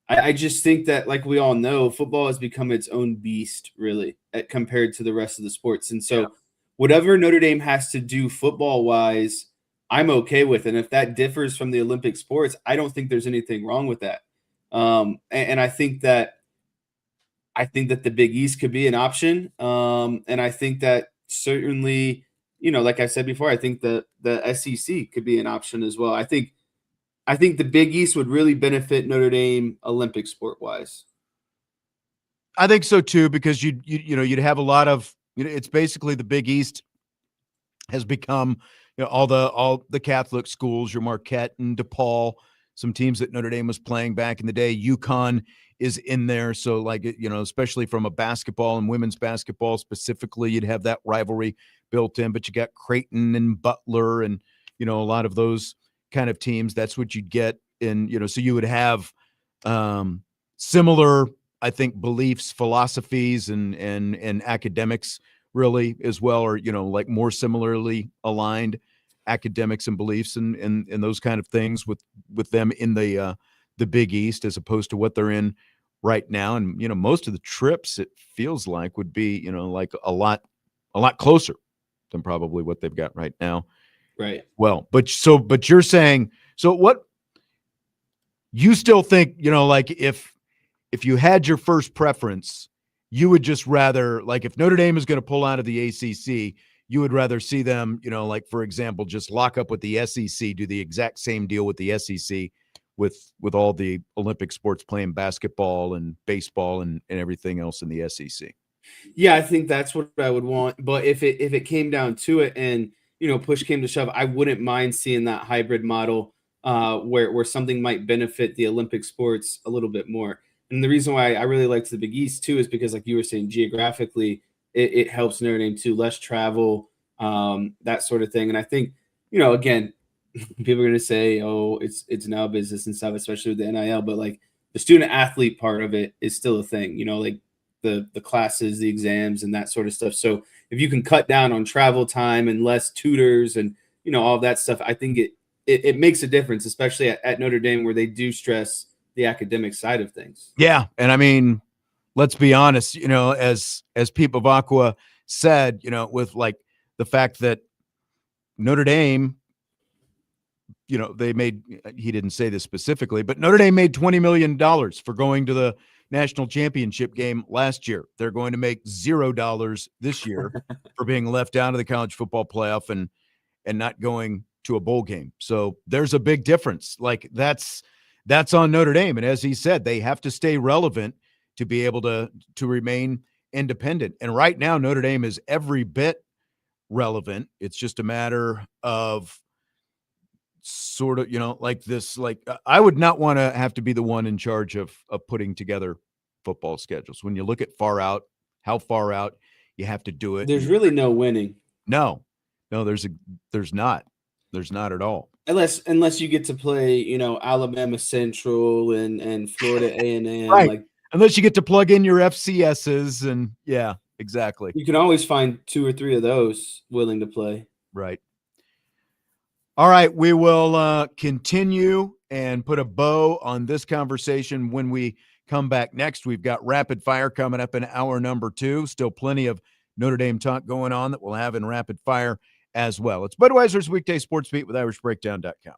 I just think that, like we all know, football has become its own beast, really, compared to the rest of the sports. And so whatever Notre Dame has to do football-wise, I'm okay with. And if that differs from the Olympic sports, I don't think there's anything wrong with that. And I think that the Big East could be an option. And I think that certainly, like I said before, I think the SEC could be an option as well. I think the Big East would really benefit Notre Dame Olympic sport wise. I think so too, because you'd have a lot of, it's basically the Big East has become, all the Catholic schools, your Marquette and DePaul, some teams that Notre Dame was playing back in the day. UConn is in there. So like, especially from a basketball and women's basketball specifically, you'd have that rivalry built in, but you got Creighton and Butler and, a lot of those kind of teams. That's what you'd get in, so you would have similar, I think, beliefs, philosophies, and academics really as well, or, like more similarly aligned academics and beliefs and those kind of things with them in the Big East as opposed to what they're in right now. And, most of the trips, it feels like, would be, like a lot closer than probably what they've got right now Right. Well, but you're saying, so what you still think, like if you had your first preference, you would just rather, like, if Notre Dame is going to pull out of the ACC, you would rather see them, like, for example, just lock up with the SEC, do the exact same deal with the SEC with all the Olympic sports, playing basketball and baseball and everything else in the SEC. Yeah, I think that's what I would want. But if it came down to it and, push came to shove, I wouldn't mind seeing that hybrid model where something might benefit the Olympic sports a little bit more. And the reason why I really liked the Big East too is because, like you were saying, geographically, it helps Notre Dame too, less travel, that sort of thing. And I think, again, people are going to say, oh, it's now business and stuff, especially with the NIL, but like the student athlete part of it is still a thing, like the classes, the exams, and that sort of stuff. So if you can cut down on travel time and less tutors and, all of that stuff, I think it makes a difference, especially at Notre Dame, where they do stress the academic side of things. Yeah. And I mean, let's be honest, as Pete Bavacqua said, with like the fact that Notre Dame, he didn't say this specifically, but Notre Dame made $20 million for going to the national championship game last year. They're going to make $0 this year for being left out of the college football playoff and not going to a bowl game. So there's a big difference. Like that's on Notre Dame. And as he said, they have to stay relevant to be able to remain independent. And right now, Notre Dame is every bit relevant. It's just a matter of sort of, like this, like I would not want to have to be the one in charge of putting together football schedules. When you look at how far out you have to do it. There's really no winning. No, there's not at all. Unless you get to play, Alabama Central and Florida A&M, Right. like Unless you get to plug in your FCSs and yeah, exactly. you can always find 2 or 3 of those willing to play. Right. All right, we will continue and put a bow on this conversation when we come back next. We've got rapid fire coming up in hour number 2. Still plenty of Notre Dame talk going on that we'll have in rapid fire as well. It's Budweiser's Weekday Sports Beat with IrishBreakdown.com.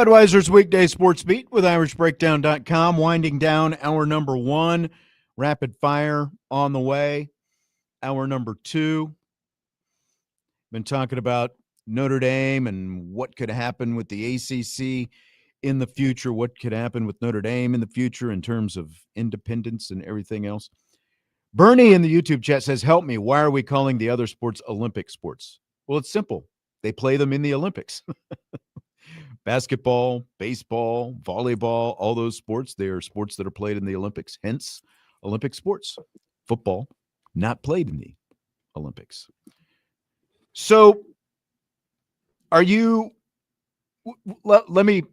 Budweiser's Weekday Sports Beat with IrishBreakdown.com, winding down hour number 1, rapid fire on the way. Hour number 2, been talking about Notre Dame and what could happen with the ACC in the future, what could happen with Notre Dame in the future in terms of independence and everything else. Bernie in the YouTube chat says, help me, why are we calling the other sports Olympic sports? Well, it's simple. They play them in the Olympics. Basketball, baseball, volleyball, all those sports, they are sports that are played in the Olympics. Hence, Olympic sports. Football, not played in the Olympics. So, are you, let me,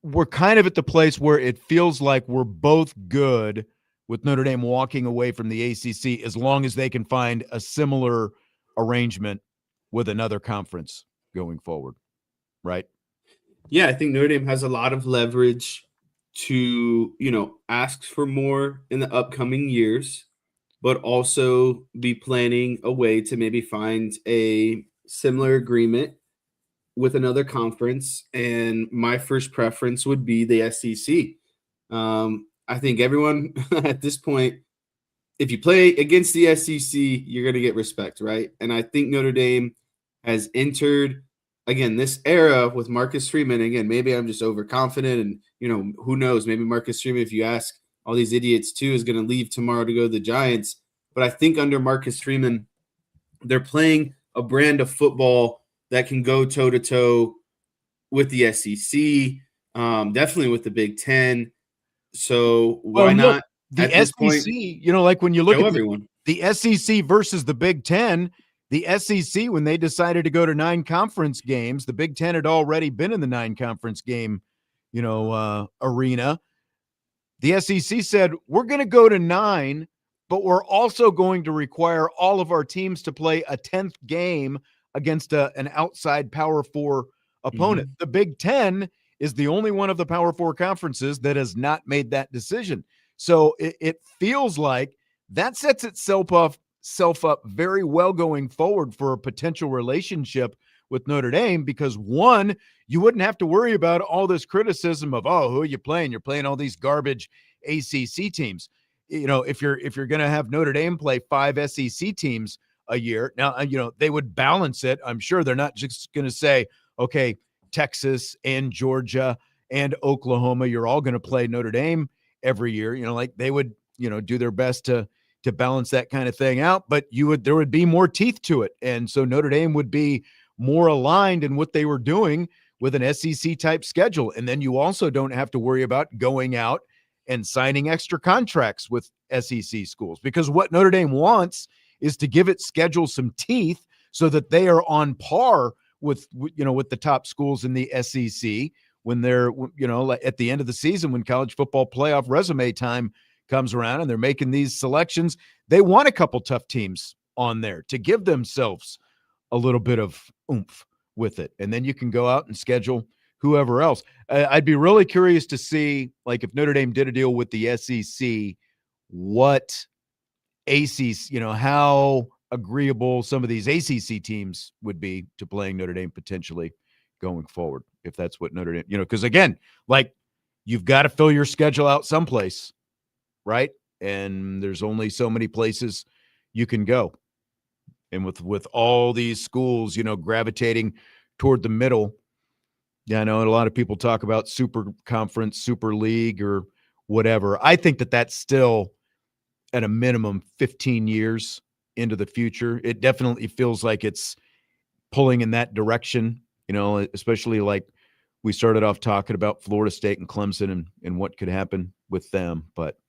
we're kind of at the place where it feels like we're both good with Notre Dame walking away from the ACC as long as they can find a similar arrangement with another conference going forward, right? Yeah, I think Notre Dame has a lot of leverage to, ask for more in the upcoming years, but also be planning a way to maybe find a similar agreement with another conference. And my first preference would be the SEC. I think everyone at this point, if you play against the SEC, you're going to get respect, right? And I think Notre Dame has entered, again, this era with Marcus Freeman. Again, maybe I'm just overconfident, and, who knows? Maybe Marcus Freeman, if you ask all these idiots too, is going to leave tomorrow to go to the Giants. But I think under Marcus Freeman, they're playing a brand of football that can go toe-to-toe with the SEC, definitely with the Big Ten. So why not? The SEC, point, like when you look at everyone. The SEC versus the Big Ten, the SEC, when they decided to go to 9 conference games, the Big Ten had already been in the 9 conference game, arena. The SEC said, we're going to go to 9, but we're also going to require all of our teams to play a 10th game against an outside Power 4 opponent. The Big Ten is the only one of the Power 4 conferences that has not made that decision. So it feels like that sets itself up very well going forward for a potential relationship with Notre Dame, because one, you wouldn't have to worry about all this criticism of, who are you playing? You're playing all these garbage ACC teams. If you're going to have Notre Dame play 5 SEC teams a year, now, they would balance it. I'm sure they're not just going to say, okay, Texas and Georgia and Oklahoma, you're all going to play Notre Dame every year. Like they would, do their best to balance that kind of thing out, but there would be more teeth to it. And so Notre Dame would be more aligned in what they were doing with an SEC type schedule. And then you also don't have to worry about going out and signing extra contracts with SEC schools, because what Notre Dame wants is to give its schedule some teeth so that they are on par with the top schools in the SEC when they're, at the end of the season, when college football playoff resume time comes around and they're making these selections, they want a couple tough teams on there to give themselves a little bit of oomph with it. And then you can go out and schedule whoever else. I'd be really curious to see, like, if Notre Dame did a deal with the SEC, what ACC, how agreeable some of these ACC teams would be to playing Notre Dame potentially going forward, if that's what Notre Dame, because again, like, you've got to fill your schedule out someplace, right? And there's only so many places you can go. And with all these schools, gravitating toward the middle, I know a lot of people talk about super conference, super league, or whatever. I think that's still at a minimum 15 years into the future. It definitely feels like it's pulling in that direction, especially like we started off talking about Florida State and Clemson and what could happen with them. But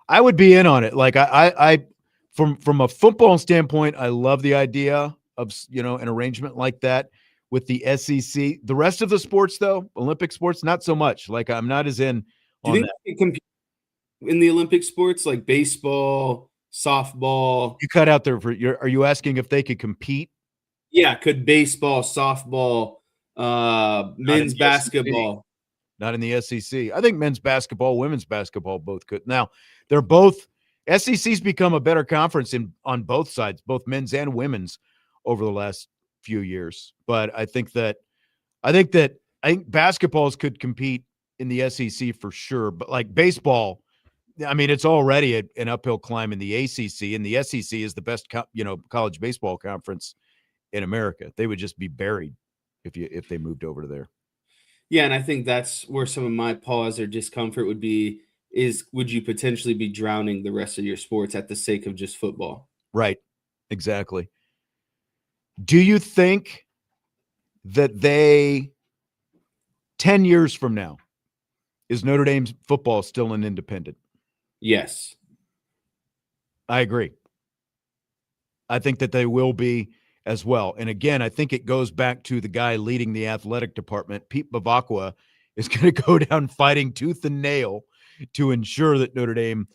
I would be in on it. Like I from a football standpoint, I love the idea of, an arrangement like that with the SEC. The rest of the sports, though, Olympic sports, not so much. Like, I'm not as in on Do you think that. they compete in the Olympic sports like baseball, softball? You cut out there are you asking if they could compete? Yeah, could baseball, softball, men's basketball? Not in the SEC. I think men's basketball, women's basketball both could. Now, they're both SEC's become a better conference on both sides, both men's and women's, over the last few years. But I think that I think basketballs could compete in the SEC for sure, but like baseball, I mean, it's already an uphill climb in the ACC, and the SEC is the best, college baseball conference in America. They would just be buried if they moved over to there. Yeah, and I think that's where some of my pause or discomfort would be is would you potentially be drowning the rest of your sports at the sake of just football? Right. Exactly. Do you think that 10 years from now, is Notre Dame's football still an independent? Yes. I agree. I think that they will be as well. And again, I think it goes back to the guy leading the athletic department. Pete Bavacqua is going to go down fighting tooth and nail to ensure that Notre Dame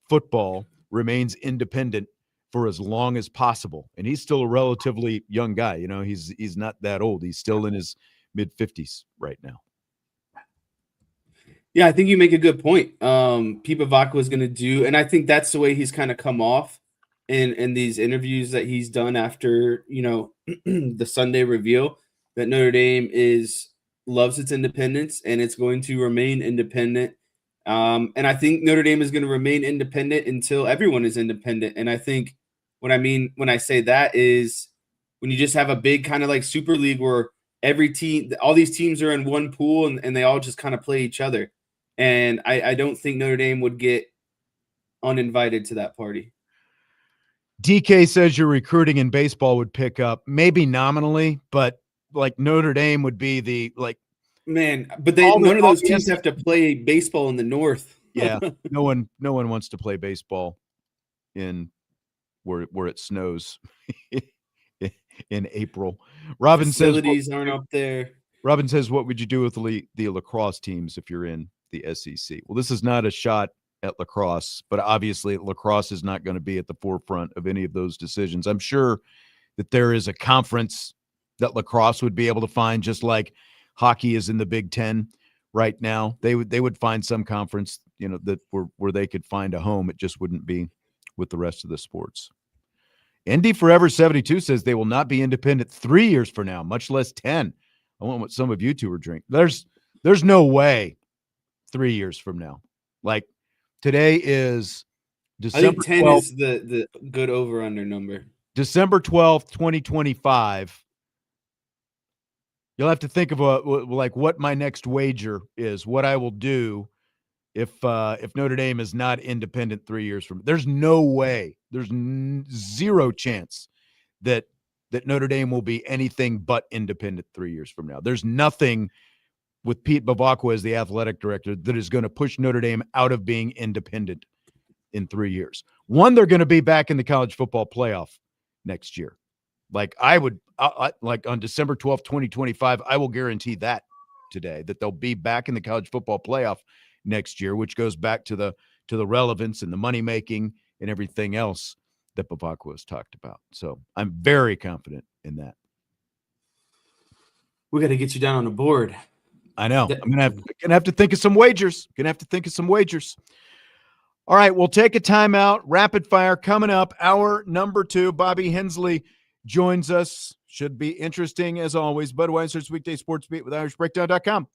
football remains independent for as long as possible. And he's still a relatively young guy. You know, he's not that old. He's still in his mid-50s right now. Yeah, I think you make a good point. Pete Bavacqua is going to do, and I think that's the way he's kind of come off in these interviews that he's done after, the Sunday reveal, that Notre Dame loves its independence and it's going to remain independent. And I think Notre Dame is going to remain independent until everyone is independent. And I think what I mean when I say that is when you just have a big kind of like super league where every team, all these teams are in one pool and they all just kind of play each other. And I don't think Notre Dame would get uninvited to that party. DK says your recruiting in baseball would pick up, maybe nominally, but like Notre Dame would be the Man, but none of those teams have to play baseball in the North. Yeah, no one wants to play baseball in where it snows in April. Robin Facilities aren't up there. Robin says, "What would you do with the lacrosse teams if you're in the SEC?" Well, this is not a shot at lacrosse, but obviously lacrosse is not going to be at the forefront of any of those decisions. I'm sure that there is a conference that lacrosse would be able to find, just like hockey is in the Big Ten right now. They would find some conference, that where they could find a home. It just wouldn't be with the rest of the sports. Indy Forever 72 says they will not be independent 3 years from now, much less 10. I want what some of you two are drinking. There's no way 3 years from now. Like today is December. I think 10 12th, is the good over under number. December 12th, 2025. You'll have to think of what my next wager is, what I will do if Notre Dame is not independent 3 years from. There's no way. There's zero chance that Notre Dame will be anything but independent 3 years from now. There's nothing with Pete Bavacqua as the athletic director that is going to push Notre Dame out of being independent in 3 years. One, they're going to be back in the college football playoff next year. Like like on December 12th, 2025, I will guarantee that today, that they'll be back in the college football playoff next year, which goes back to the relevance and the money making and everything else that Bavacqua has talked about. So I'm very confident in that. We got to get you down on the board. I know. I'm gonna have to think of some wagers. All right, we'll take a timeout. Rapid fire coming up. Hour number 2. Bobby Hensley joins us. Should be interesting as always. Budweiser's Weekday Sports Beat with IrishBreakdown.com.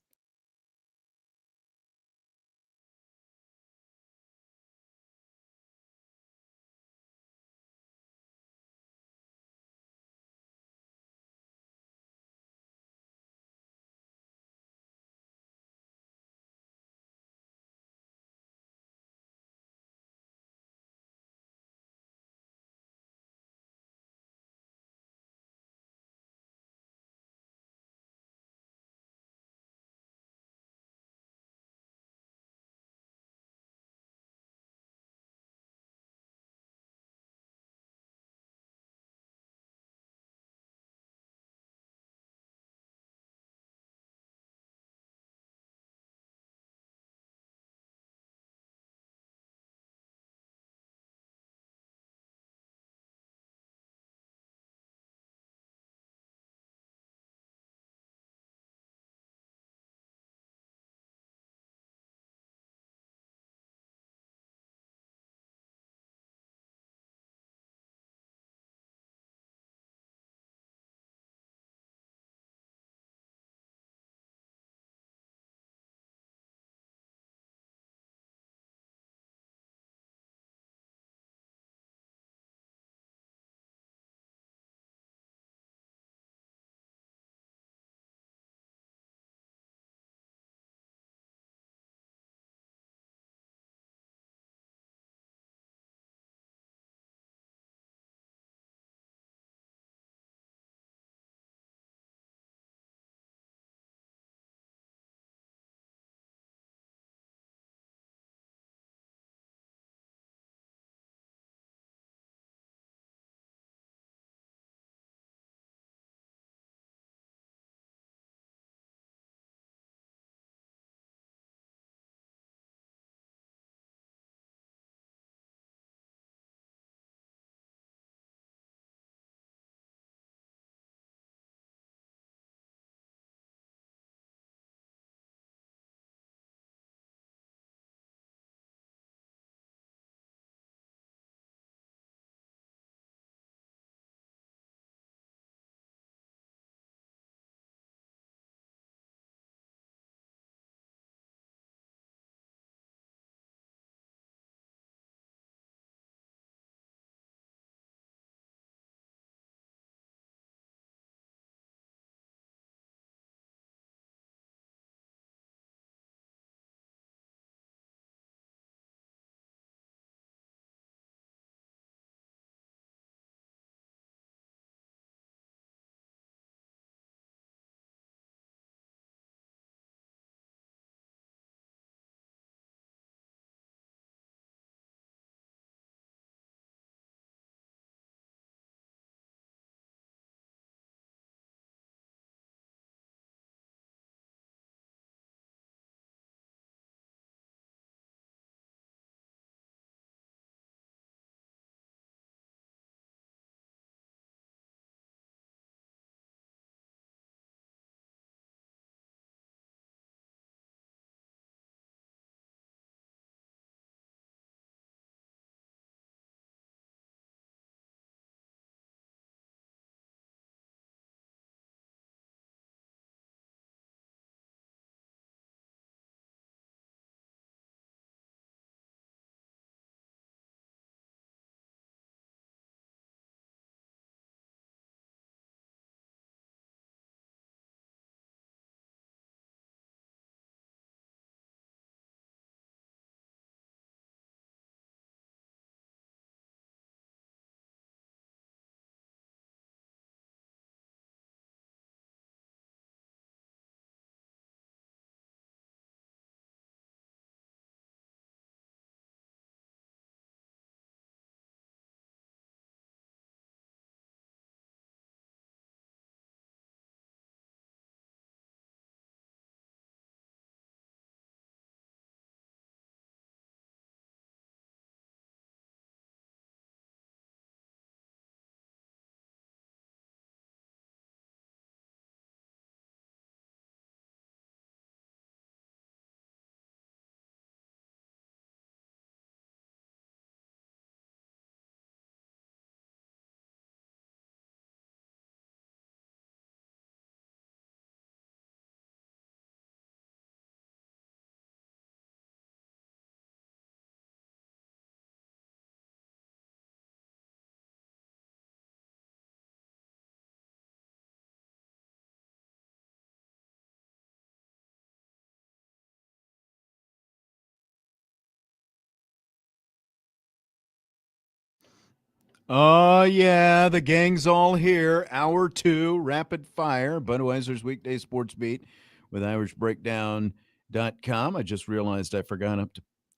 Oh, yeah, the gang's all here. Hour 2, rapid fire, Budweiser's Weekday Sports Beat with IrishBreakdown.com. I just realized I forgot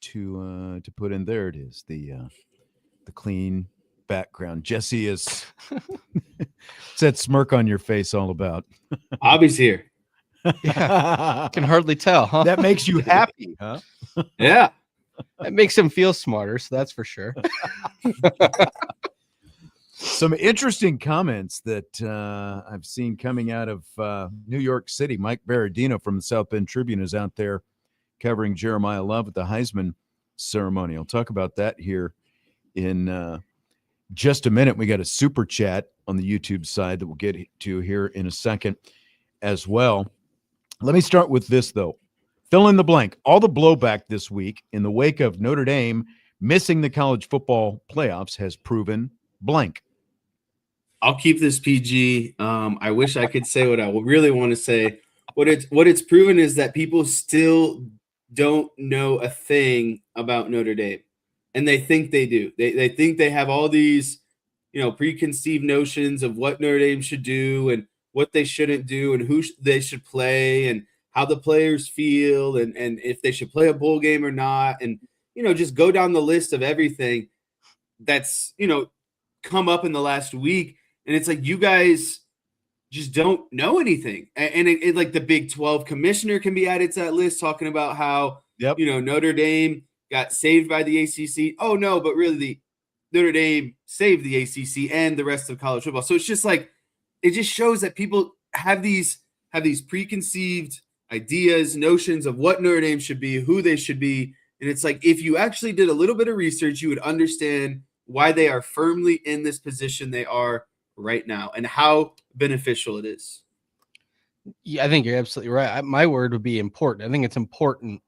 to put in, there it is, the clean background. Jesse is what's that smirk on your face all about? Obby's here. Yeah, can hardly tell, huh? That makes you happy, huh? Yeah. That makes him feel smarter, so that's for sure. Some interesting comments that I've seen coming out of New York City. Mike Berardino from the South Bend Tribune is out there covering Jeremiah Love at the Heisman ceremony. I'll talk about that here in just a minute. We got a super chat on the YouTube side that we'll get to here in a second as well. Let me start with this, though. Fill in the blank. All the blowback this week in the wake of Notre Dame missing the college football playoffs has proven blank. I'll keep this PG. I wish I could say what I really want to say. What it's proven is that people still don't know a thing about Notre Dame, and they think they do. They think they have all these, preconceived notions of what Notre Dame should do and what they shouldn't do and who they should play and how the players feel and if they should play a bowl game or not, and just go down the list of everything that's come up in the last week. And it's like, you guys just don't know anything. And it like the Big 12 commissioner can be added to that list, talking about how, Notre Dame got saved by the ACC. Oh, no, but really the Notre Dame saved the ACC and the rest of college football. So it's just like, it just shows that people have these preconceived ideas, notions of what Notre Dame should be, who they should be. And it's like, if you actually did a little bit of research, you would understand why they are firmly in this position they are right now and how beneficial it is. Yeah, I think you're absolutely right. My word would be important. I think it's important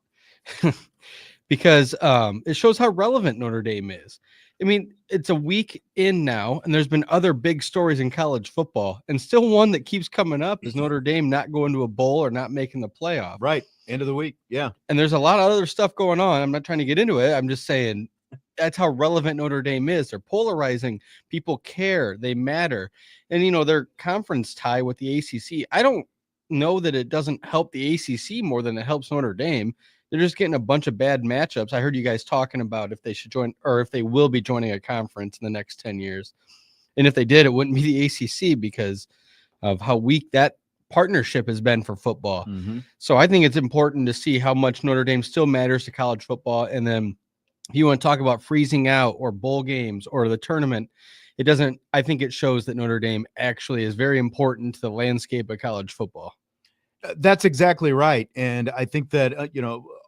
because it shows how relevant Notre Dame is. I mean, it's a week in now, and there's been other big stories in college football, and still one that keeps coming up is Notre Dame not going to a bowl or not making the playoff. Right. End of the week. Yeah. And there's a lot of other stuff going on. I'm not trying to get into it. I'm just saying that's how relevant Notre Dame is. They're polarizing. People care. They matter. And, their conference tie with the ACC, I don't know that it doesn't help the ACC more than it helps Notre Dame. They're just getting a bunch of bad matchups. I heard you guys talking about if they should join or if they will be joining a conference in the next 10 years. And if they did, it wouldn't be the ACC because of how weak that partnership has been for football. Mm-hmm. So I think it's important to see how much Notre Dame still matters to college football. And then if you want to talk about freezing out or bowl games or the tournament, it doesn't. I think it shows that Notre Dame actually is very important to the landscape of college football. That's exactly right. And I think that,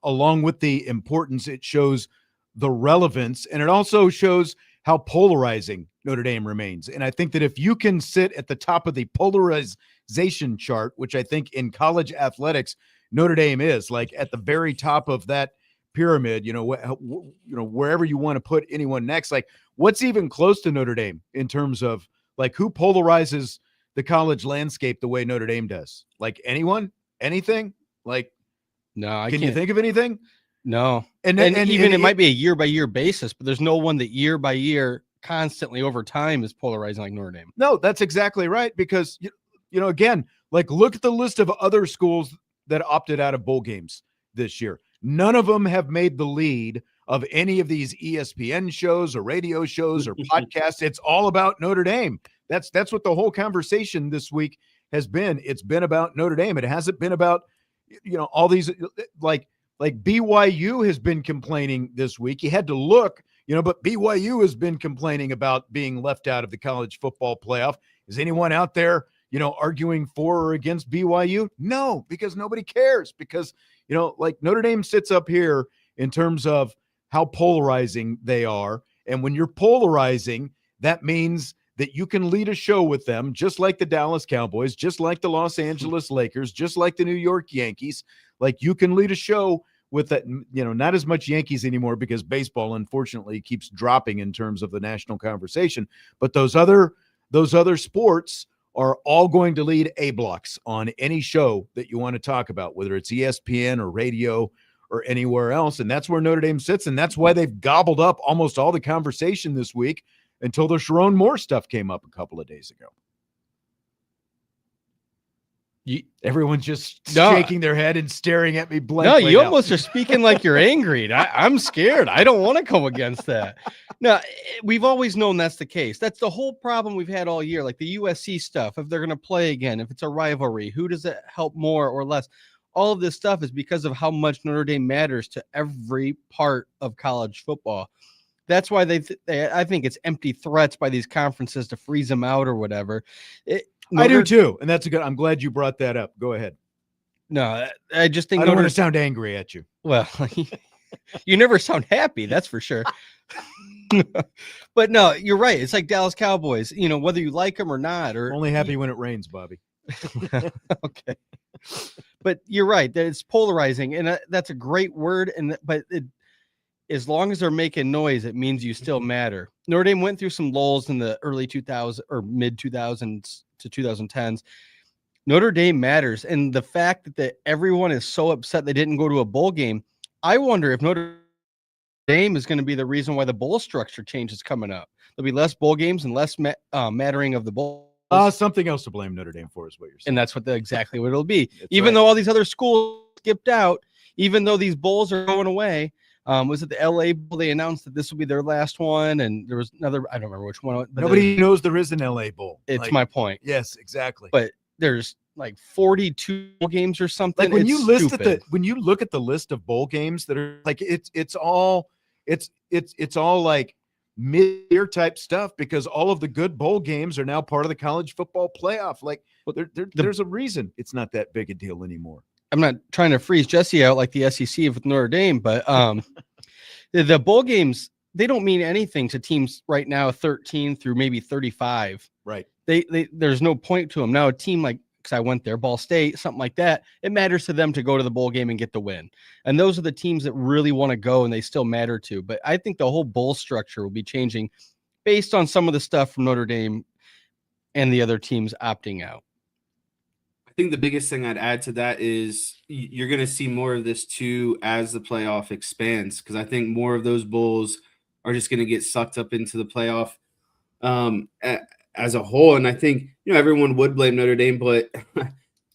along with the importance, it shows the relevance, and it also shows how polarizing Notre Dame remains. And I think that if you can sit at the top of the polarization chart, which I think in college athletics, Notre Dame is like at the very top of that pyramid, wherever you want to put anyone next, like what's even close to Notre Dame in terms of like who polarizes the college landscape the way Notre Dame does? Like anyone, anything? Like, no, I can can't. You think of anything? No. And it might be a year by year basis, but there's no one that year by year constantly over time is polarizing like Notre Dame. No, that's exactly right. Because, again, like look at the list of other schools that opted out of bowl games this year. None of them have made the lead of any of these ESPN shows or radio shows or podcasts. It's all about Notre Dame. That's what the whole conversation this week has been. It's been about Notre Dame. It hasn't been about, all these like BYU has been complaining this week. You had to look, but BYU has been complaining about being left out of the college football playoff. Is anyone out there, arguing for or against BYU? No, because nobody cares. Because, like Notre Dame sits up here in terms of how polarizing they are. And when you're polarizing, that means that you can lead a show with them, just like the Dallas Cowboys, just like the Los Angeles Lakers, just like the New York Yankees. Like you can lead a show with that, not as much Yankees anymore because baseball, unfortunately, keeps dropping in terms of the national conversation. But those other sports are all going to lead A blocks on any show that you want to talk about, whether it's ESPN or radio or anywhere else. And that's where Notre Dame sits. And that's why they've gobbled up almost all the conversation this week until the Sharon Moore stuff came up a couple of days ago. Everyone's just shaking their head and staring at me blankly. No, you almost are speaking like you're angry. I'm scared. I don't want to go against that. No, we've always known that's the case. That's the whole problem we've had all year. Like the USC stuff, if they're going to play again, if it's a rivalry, who does it help more or less? All of this stuff is because of how much Notre Dame matters to every part of college football. That's why I think it's empty threats by these conferences to freeze them out or whatever. I do too, and that's I'm glad you brought that up. Go ahead. No, I just think I don't want to sound angry at you. Well, you never sound happy, that's for sure. But no, you're right. It's like Dallas Cowboys. Whether you like them or not, or only happy when it rains, Bobby. Okay, but you're right. That it's polarizing, and that's a great word. But as long as they're making noise, it means you still matter. Notre Dame went through some lulls in the early 2000s or mid 2000s to 2010s. Notre Dame matters. And the fact that everyone is so upset they didn't go to a bowl game, I wonder if Notre Dame is going to be the reason why the bowl structure change is coming up. There'll be less bowl games and less mattering of the bowl. Something else to blame Notre Dame for is what you're saying. And that's exactly what it'll be. Even though all these other schools skipped out, even though these bowls are going away, was it the LA Bowl? They announced that this will be their last one, and there was another. I don't remember which one. But nobody knows there is an LA Bowl. It's my point. Yes, exactly. But there's like 42 bowl games or something. Like when you look at the list of bowl games that are like it's all like mid-year type stuff because all of the good bowl games are now part of the college football playoff. Like there's a reason it's not that big a deal anymore. I'm not trying to freeze Jesse out like the SEC with Notre Dame, but the bowl games, they don't mean anything to teams right now, 13 through maybe 35. Right. There's no point to them. Now, a team like, because I went there, Ball State, something like that, it matters to them to go to the bowl game and get the win. And those are the teams that really want to go and they still matter to. But I think the whole bowl structure will be changing based on some of the stuff from Notre Dame and the other teams opting out. I think the biggest thing I'd add to that is you're going to see more of this too as the playoff expands, because I think more of those bowls are just going to get sucked up into the playoff as a whole. And I think, everyone would blame Notre Dame, but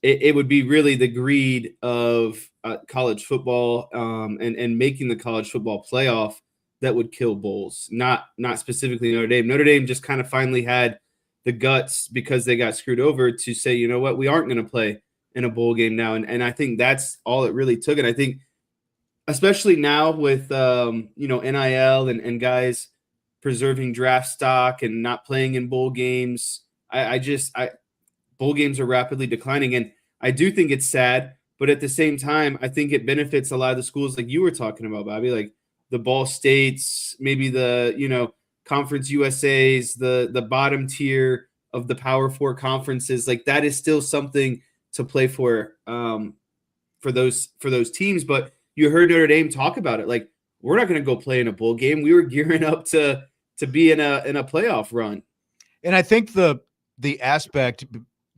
it would be really the greed of college football and making the college football playoff that would kill bowls, not specifically Notre Dame. Notre Dame just kind of finally had the guts because they got screwed over to say, you know what, we aren't going to play in a bowl game now. And I think that's all it really took. And I think especially now with, NIL and guys preserving draft stock and not playing in bowl games, bowl games are rapidly declining. And I do think it's sad, but at the same time, I think it benefits a lot of the schools like you were talking about, Bobby, like the Ball States, maybe the, Conference USA's, the bottom tier of the Power Four conferences. Like that is still something to play for those teams. But you heard Notre Dame talk about it. Like, we're not going to go play in a bowl game. We were gearing up to be in a playoff run. And I think the aspect,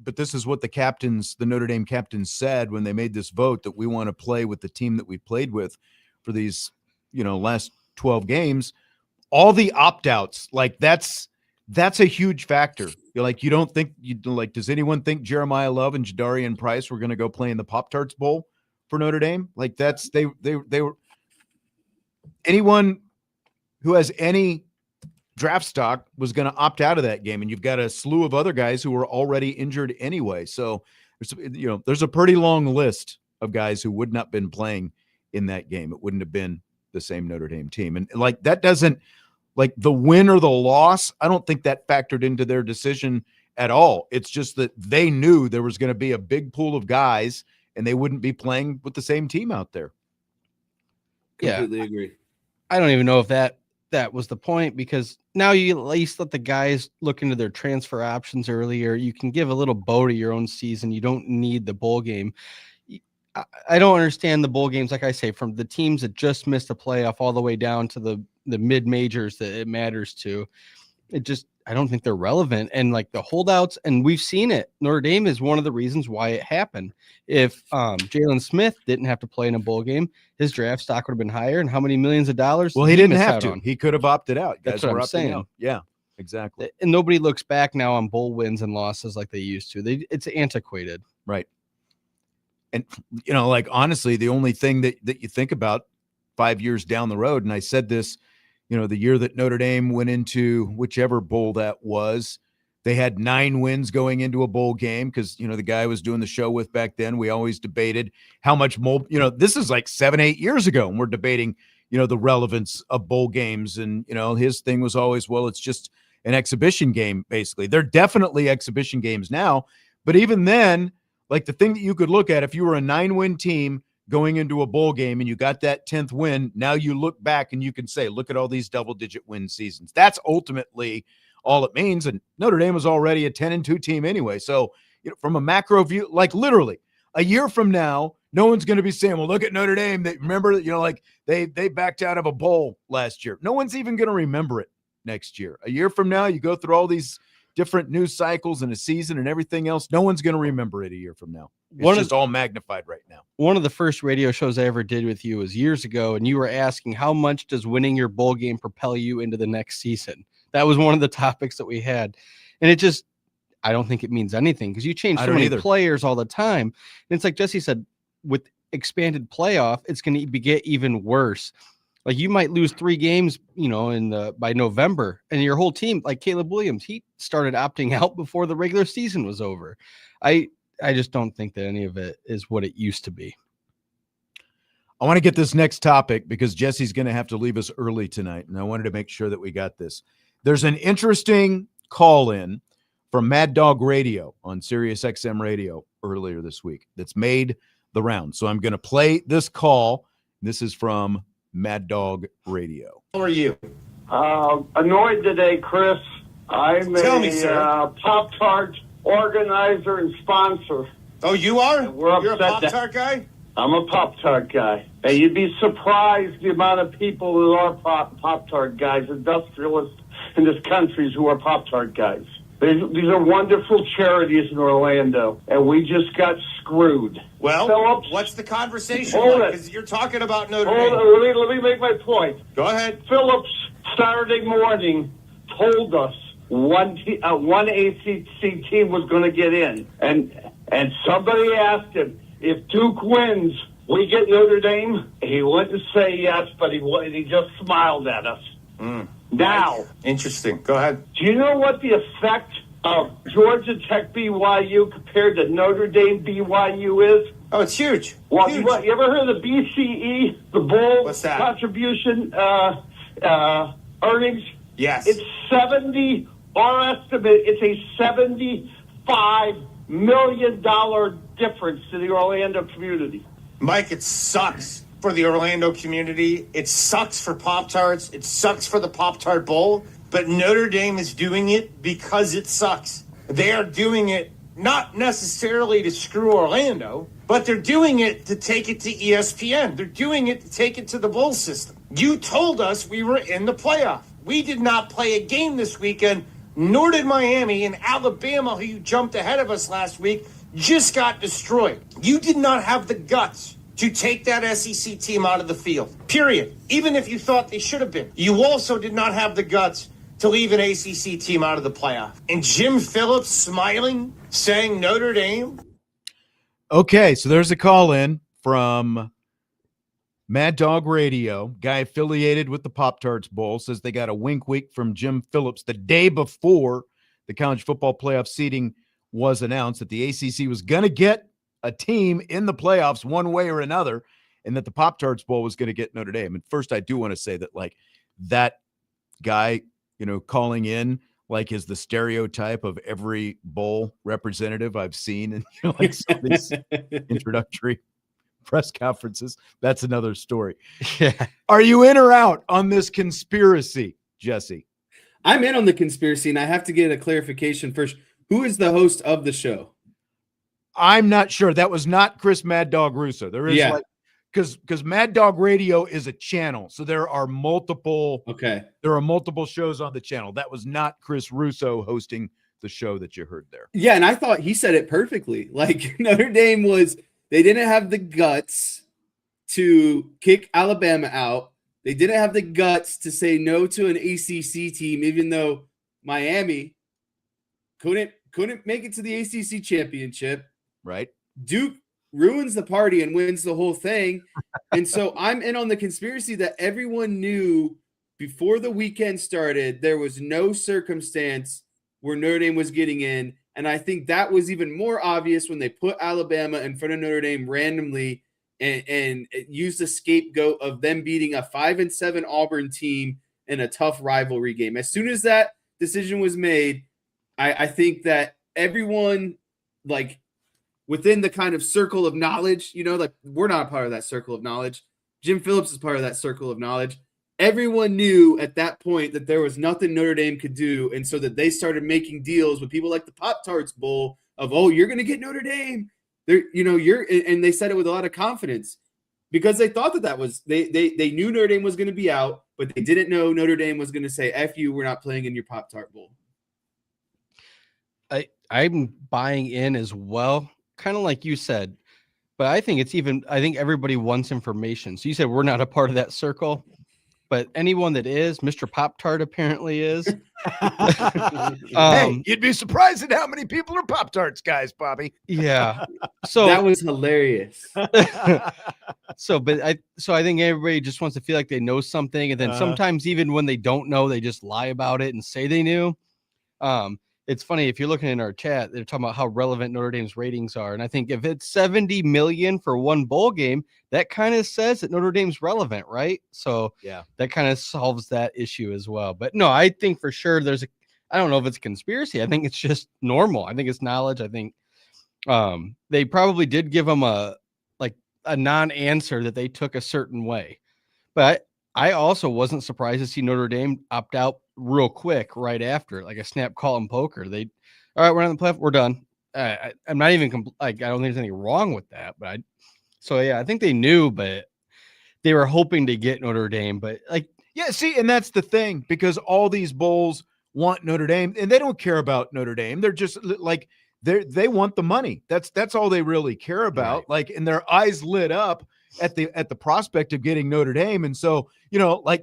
but this is what the Notre Dame captains said when they made this vote, that we want to play with the team that we played with for these, last 12 games. All the opt-outs, like that's a huge factor. You're like, does anyone think Jeremiah Love and Jadarian Price were going to go play in the Pop-Tarts Bowl for Notre Dame? Like they were, anyone who has any draft stock was going to opt out of that game. And you've got a slew of other guys who were already injured anyway. So there's a pretty long list of guys who would not have been playing in that game. It wouldn't have been the same Notre Dame team. And like, that doesn't, like the win or the loss, I don't think that factored into their decision at all. It's just that they knew there was going to be a big pool of guys and they wouldn't be playing with the same team out there. Completely agree. I don't even know if that was the point, because now you at least let the guys look into their transfer options earlier. You can give a little bow to your own season. You don't need the bowl game. I don't understand the bowl games, like I say, from the teams that just missed the playoff all the way down to the mid majors that it matters to. I don't think they're relevant. And like the holdouts, and we've seen it. Notre Dame is one of the reasons why it happened. If Jalen Smith didn't have to play in a bowl game, his draft stock would have been higher. And how many millions of dollars? Well, he didn't have to. He could have opted out. That's what I'm saying. Yeah, exactly. And nobody looks back now on bowl wins and losses like they used to. It's antiquated. Right. And, like, honestly, the only thing that you think about 5 years down the road, and I said this, the year that Notre Dame went into whichever bowl that was, they had 9 wins going into a bowl game because, the guy I was doing the show with back then, we always debated how much more, this is like 7-8 years ago, and we're debating, the relevance of bowl games. And, his thing was always, well, it's just an exhibition game, basically. They're definitely exhibition games now. But even then, like, the thing that you could look at, if you were a 9-win team going into a bowl game and you got that 10th win, now you look back and you can say, look at all these double-digit win seasons. That's ultimately all it means. And Notre Dame was already a 10-2 team anyway. So, from a macro view, like, literally a year from now, no one's going to be saying, well, look at Notre Dame. They remember, like, they backed out of a bowl last year. No one's even going to remember it next year. A year from now, you go through all these different news cycles and a season and everything else. No one's going to remember it a year from now. It's just all magnified right now. One of the first radio shows I ever did with you was years ago, and you were asking, how much does winning your bowl game propel you into the next season? That was one of the topics that we had. And I don't think it means anything because you change so many players all the time. And it's like Jesse said, with expanded playoff, it's going to get even worse. Like, you might lose 3 games, by November, and your whole team, like Caleb Williams, he started opting out before the regular season was over. I just don't think that any of it is what it used to be. I want to get this next topic because Jesse's going to have to leave us early tonight, and I wanted to make sure that we got this. There's an interesting call-in from Mad Dog Radio on Sirius XM Radio earlier this week that's made the round. So I'm going to play this call. This is from Mad Dog Radio. How are you? Annoyed today, Chris. I'm a Pop-Tart organizer and sponsor. Oh, you are? You're a Pop-Tart guy? I'm a Pop-Tart guy. And you'd be surprised the amount of people who are Pop-Tart guys, industrialists in this country who are Pop-Tart guys. These are wonderful charities in Orlando, and we just got screwed. Well, Phillips, what's the conversation? Hold it. Because you're talking about Notre Dame. Hold it. Let me make my point. Go ahead. Phillips, Saturday morning, told us one ACC team was going to get in. And somebody asked him, if Duke wins, we get Notre Dame? He wouldn't say yes, but he just smiled at us. Now. Interesting. Go ahead. Do you know what the effect of Georgia Tech BYU compared to Notre Dame BYU is? Oh, it's huge. Well, huge. You ever heard of the BCE, the bowl What's that? Contribution earnings? Yes. It's 70, our estimate, it's a $75 million difference to the Orlando community. Mike, it sucks for the Orlando community. It sucks for Pop-Tarts. It sucks for the Pop-Tart Bowl. But Notre Dame is doing it because it sucks. They are doing it not necessarily to screw Orlando, but they're doing it to take it to ESPN. They're doing it to take it to the bowl system. You told us we were in the playoff. We did not play a game this weekend, nor did Miami, and Alabama, who you jumped ahead of us last week, just got destroyed. You did not have the guts to take that SEC team out of the field, period. Even if you thought they should have been. You also did not have the guts to leave an ACC team out of the playoff. And Jim Phillips smiling, saying Notre Dame. Okay, so there's a call in from Mad Dog Radio, guy affiliated with the Pop-Tarts Bowl, says they got a wink from Jim Phillips the day before the college football playoff seeding was announced that the ACC was going to get a team in the playoffs one way or another, and that the Pop-Tarts Bowl was going to get Notre Dame. And first, I do want to say that, like, that guy, calling in, like, is the stereotype of every bowl representative I've seen, and like some of these introductory press conferences. That's another story. Yeah. Are you in or out on this conspiracy, Jesse? I'm in on the conspiracy, and I have to get a clarification first. Who is the host of the show? I'm not sure. That was not Chris Mad Dog Russo. There is because Mad Dog Radio is a channel, so there are multiple. Okay. There are multiple shows on the channel. That was not Chris Russo hosting the show that you heard there. Yeah, and I thought he said it perfectly. Like, Notre Dame they didn't have the guts to kick Alabama out. They didn't have the guts to say no to an ACC team, even though Miami couldn't make it to the ACC championship. Right. Duke ruins the party and wins the whole thing. And so I'm in on the conspiracy that everyone knew before the weekend started, there was no circumstance where Notre Dame was getting in. And I think that was even more obvious when they put Alabama in front of Notre Dame randomly and used the scapegoat of them beating a 5-7 Auburn team in a tough rivalry game. As soon as that decision was made, I think that everyone, like, within the kind of circle of knowledge, like, we're not a part of that circle of knowledge. Jim Phillips is part of that circle of knowledge. Everyone knew at that point that there was nothing Notre Dame could do. And so that they started making deals with people like the Pop-Tarts Bowl of, oh, you're going to get Notre Dame. And they said it with a lot of confidence because they thought that was, they knew Notre Dame was going to be out, but they didn't know Notre Dame was going to say, F you, we're not playing in your Pop-Tart Bowl. I'm buying in as well, kind of like you said, but I think everybody wants information. So you said we're not a part of that circle, but anyone that is, Mr. Pop-Tart apparently is. Hey, you'd be surprised at how many people are Pop-Tarts guys, Bobby. Yeah. So that was hilarious. So I think everybody just wants to feel like they know something. And then sometimes even when they don't know, they just lie about it and say they knew. It's funny, if you're looking in our chat, they're talking about how relevant Notre Dame's ratings are. And I think if it's 70 million for one bowl game, that kind of says that Notre Dame's relevant, right? So yeah, that kind of solves that issue as well. But no, I think for sure I don't know if it's a conspiracy. I think it's just normal. I think it's knowledge. I think they probably did give them a non-answer that they took a certain way. But I also wasn't surprised to see Notre Dame opt out real quick right after, like a snap, call, and poker. All right, we're on the playoff, we're done. I'm not even I don't think there's anything wrong with that. But I think they knew, but they were hoping to get Notre Dame. But see, and that's the thing, because all these bowls want Notre Dame, and they don't care about Notre Dame. They're just like they want the money. That's all they really care about. Right. And their eyes lit up at the prospect of getting Notre Dame. And so,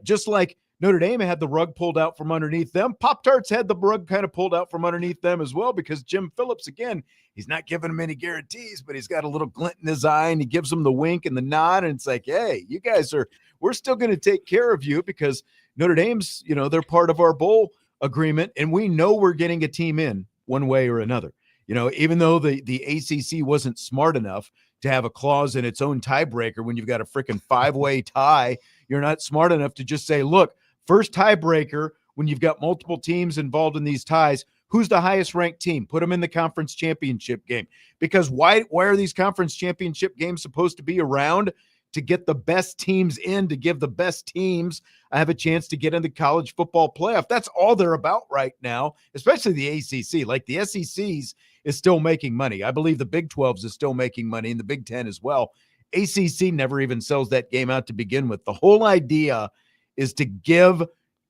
just like Notre Dame had the rug pulled out from underneath them, Pop-Tarts had the rug kind of pulled out from underneath them as well, because Jim Phillips, again, he's not giving them any guarantees, but he's got a little glint in his eye, and he gives them the wink and the nod. And it's like, hey, you guys we're still going to take care of you, because Notre Dame's, they're part of our bowl agreement, and we know we're getting a team in one way or another. Even though the ACC wasn't smart enough to have a clause in its own tiebreaker when you've got a freaking 5-way tie, you're not smart enough to just say, look, first tiebreaker, when you've got multiple teams involved in these ties, who's the highest ranked team? Put them in the conference championship game. Because why are these conference championship games supposed to be around? To get the best teams in, to give the best teams have a chance to get in the college football playoff. That's all they're about right now, especially the ACC. Like, the SEC's is still making money. I believe the Big 12s is still making money, and the Big 10 as well. ACC never even sells that game out to begin with. The whole idea is to give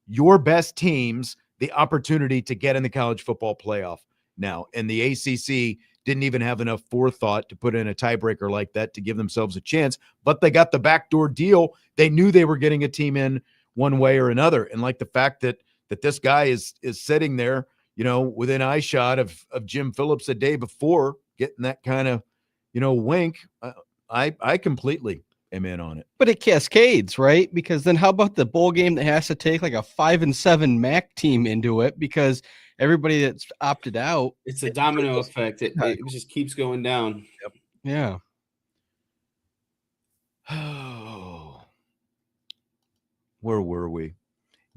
your best teams the opportunity to get in the college football playoff now. And the ACC didn't even have enough forethought to put in a tiebreaker like that to give themselves a chance, but they got the backdoor deal. They knew they were getting a team in one way or another. And like the fact that this guy is sitting there, within eyeshot of Jim Phillips a day before, getting that kind of, wink, I completely am in on it. But it cascades, right? Because then how about the bowl game that has to take like a 5-7 MAC team into it, because everybody that's opted out, it's a domino effect. It just keeps going down. Yep. Yeah. Oh, where were we?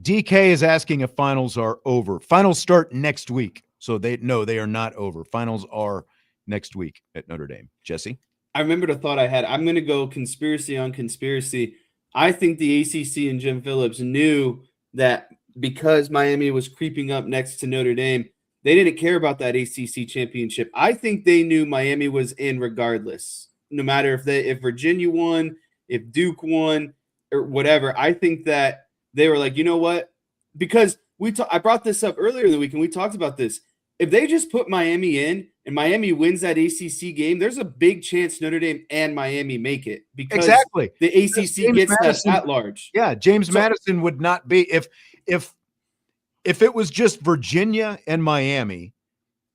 DK is asking if finals are over. Finals start next week. So they are not over. Finals are next week at Notre Dame. Jesse? I remembered a thought I had. I'm going to go conspiracy on conspiracy. I think the ACC and Jim Phillips knew that because Miami was creeping up next to Notre Dame, they didn't care about that ACC championship. I think they knew Miami was in regardless, no matter if Virginia won, if Duke won, or whatever. I think that they were like, you know what? Because I brought this up earlier in the week, and we talked about this. If they just put Miami in and Miami wins that ACC game, there's a big chance Notre Dame and Miami make it, because exactly the ACC gets that at large. Yeah, James Madison would not be if if it was just Virginia and Miami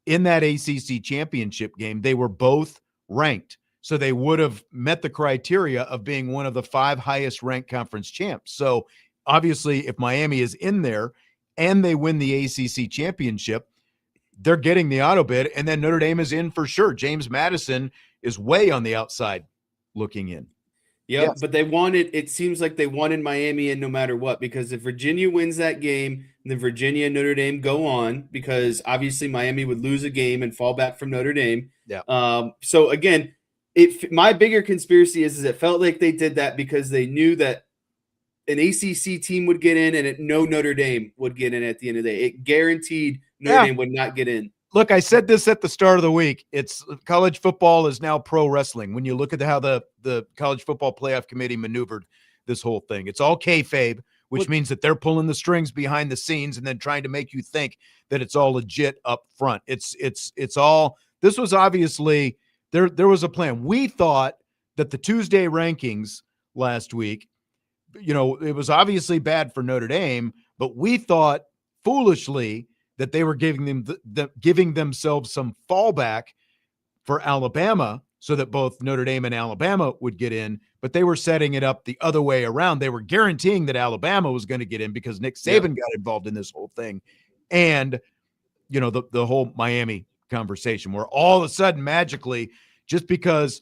in that ACC championship game, they were both ranked. So they would have met the criteria of being one of the 5 highest ranked conference champs. So obviously, if Miami is in there and they win the ACC championship, they're getting the auto bid. And then Notre Dame is in for sure. James Madison is way on the outside looking in. Yep, Yes. but it seems like they wanted Miami in no matter what, because if Virginia wins that game, then Virginia and Notre Dame go on, because obviously Miami would lose a game and fall back from Notre Dame. Yeah. So again, my bigger conspiracy is it felt like they did that because they knew that an ACC team would get in and no Notre Dame would get in at the end of the day. It guaranteed Notre Dame would not get in. Look, I said this at the start of the week. It's college football is now pro wrestling. When you look at how the college football playoff committee maneuvered this whole thing, it's all kayfabe, which means that they're pulling the strings behind the scenes and then trying to make you think that it's all legit up front. It's all. This was obviously there was a plan. We thought that the Tuesday rankings last week, it was obviously bad for Notre Dame, but we thought foolishly that they were giving themselves some fallback for Alabama so that both Notre Dame and Alabama would get in, but they were setting it up the other way around. They were guaranteeing that Alabama was going to get in because Nick Saban got involved in this whole thing. And, the whole Miami conversation where all of a sudden magically, just because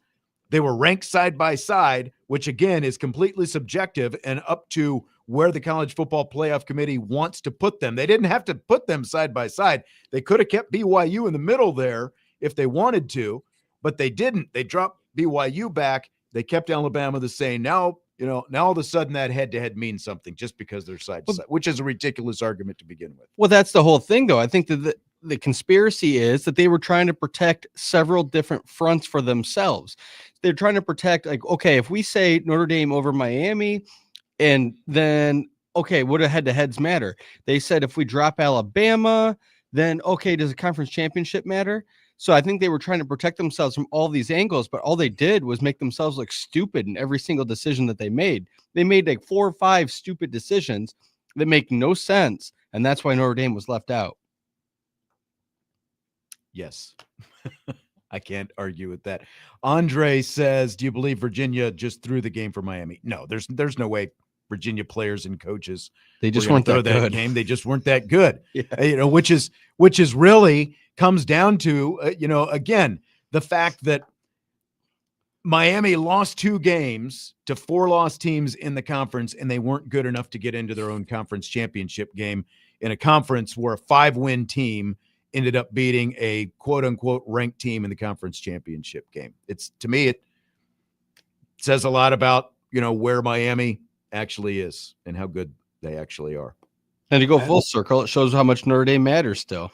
they were ranked side by side, which again is completely subjective and up to where the college football playoff committee wants to put them. They didn't have to put them side by side. They could have kept BYU in the middle there if they wanted to, but they didn't. They dropped BYU back. They kept Alabama the same. Now all of a sudden that head-to-head means something just because they're side to side, which is a ridiculous argument to begin with. Well, that's the whole thing, though. I think that the conspiracy is that they were trying to protect several different fronts for themselves. They're trying to protect, like, okay, if we say Notre Dame over Miami, and then, okay, what do head-to-heads matter? They said if we drop Alabama, then, okay, does a conference championship matter? So I think they were trying to protect themselves from all these angles, but all they did was make themselves look stupid in every single decision that they made. They made like 4 or 5 stupid decisions that make no sense, and that's why Notre Dame was left out. Yes. I can't argue with that. Andre says, do you believe Virginia just threw the game for Miami? No, there's no way Virginia players and coaches they just weren't that good. Game. They just weren't that good. Which is really comes down to again, the fact that Miami lost 2 games to 4 lost teams in the conference, and they weren't good enough to get into their own conference championship game in a conference where a 5-win team ended up beating a quote-unquote ranked team in the conference championship game. To me, it says a lot about, where Miami actually is and how good they actually are. And to go full circle, it shows how much Notre Dame matters still.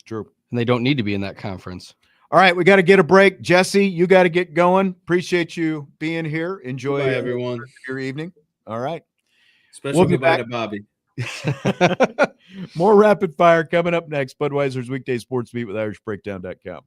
True. And they don't need to be in that conference. All right, we got to get a break. Jesse, you got to get going. Appreciate you being here. Enjoy everyone. Your evening. All right. Special goodbye to Bobby. More rapid fire coming up next. Budweiser's Weekday Sportsbeat with IrishBreakdown.com.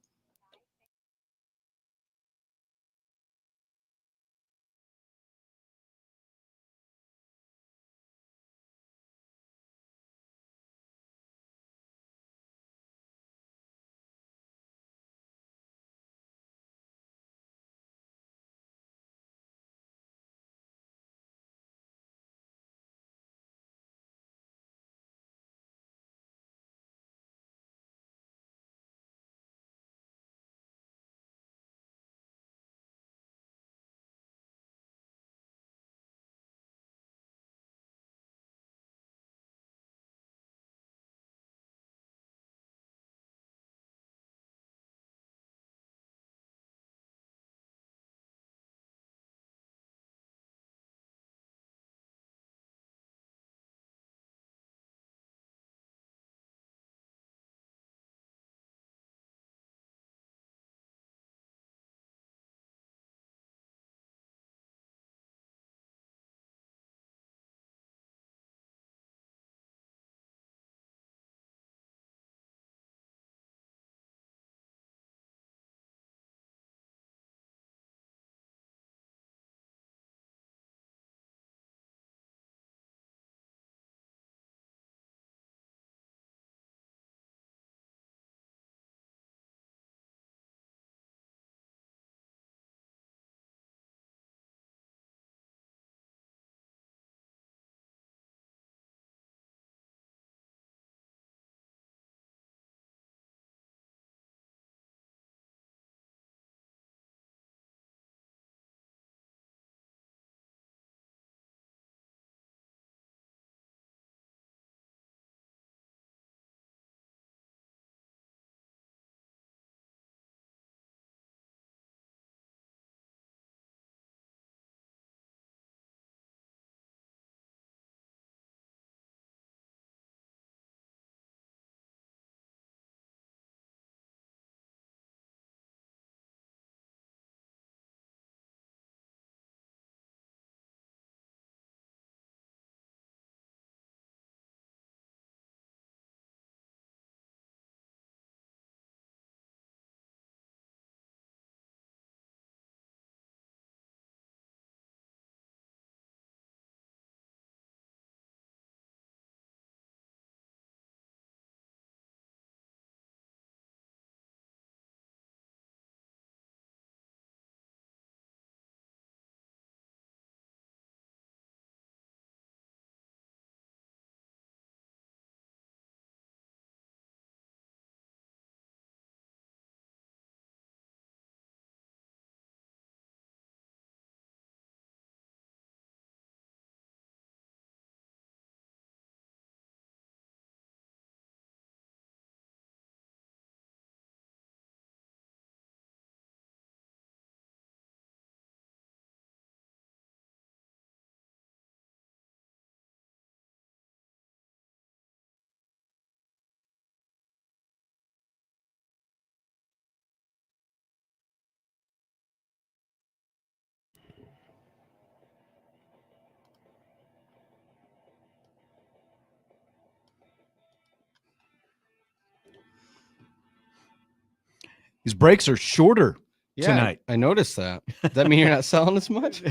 His breaks are shorter Yeah, tonight. I noticed that. Does that mean you're not selling as much?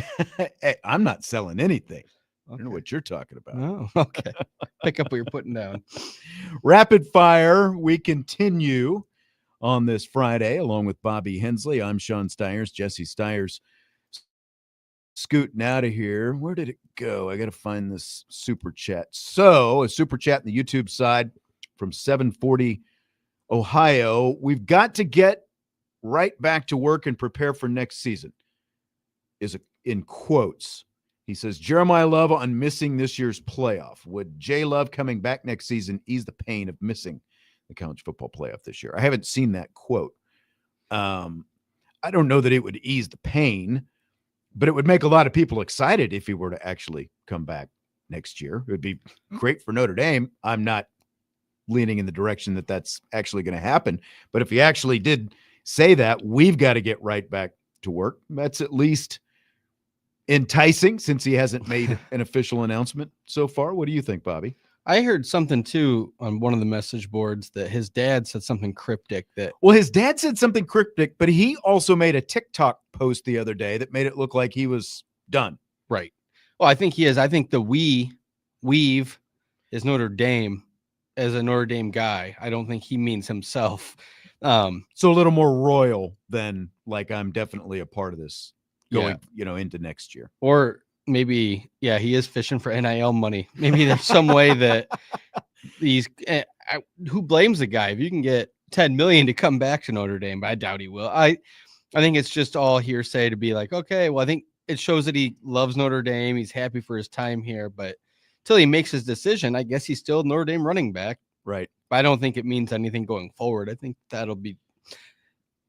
Hey, I'm not selling anything. I Okay. don't know what you're talking about. Oh, okay. Pick up what you're putting down. Rapid fire. We continue on this Friday along with Bobby Hensley. I'm Sean Stiers, Jesse Stiers. Scooting out of here. Where did it go? I got to find this super chat. So, a super chat on the YouTube side from 740 Ohio. We've got to get right back to work and prepare for next season. Is in quotes. He says, Jeremiah Love on missing this year's playoff. Would J Love coming back next season ease the pain of missing the college football playoff this year? I haven't seen that quote. I don't know that it would ease the pain, but it would make a lot of people excited if he were to actually come back next year. It would be great for Notre Dame. I'm not leaning in the direction that that's actually going to happen. But if he actually did say that, we've got to get right back to work. That's at least enticing since he hasn't made an official announcement so far. What do you think, Bobby? I heard something too on one of the message boards that his dad said something cryptic that. Well, his dad said something cryptic, but he also made a TikTok post the other day that made it look like he was done. Right. Well, I think he is. I think the weave is Notre Dame as a Notre Dame guy. I don't think he means himself. So a little more royal than like, I'm definitely a part of this going, into next year. Or maybe, yeah, he is fishing for NIL money. Maybe there's some way that who blames the guy? If you can get $10 million to come back to Notre Dame, but I doubt he will. I think it's just all hearsay to be like, okay, well, I think it shows that he loves Notre Dame. He's happy for his time here, but until he makes his decision, I guess he's still Notre Dame running back. Right. But I don't think it means anything going forward. I think that'll be,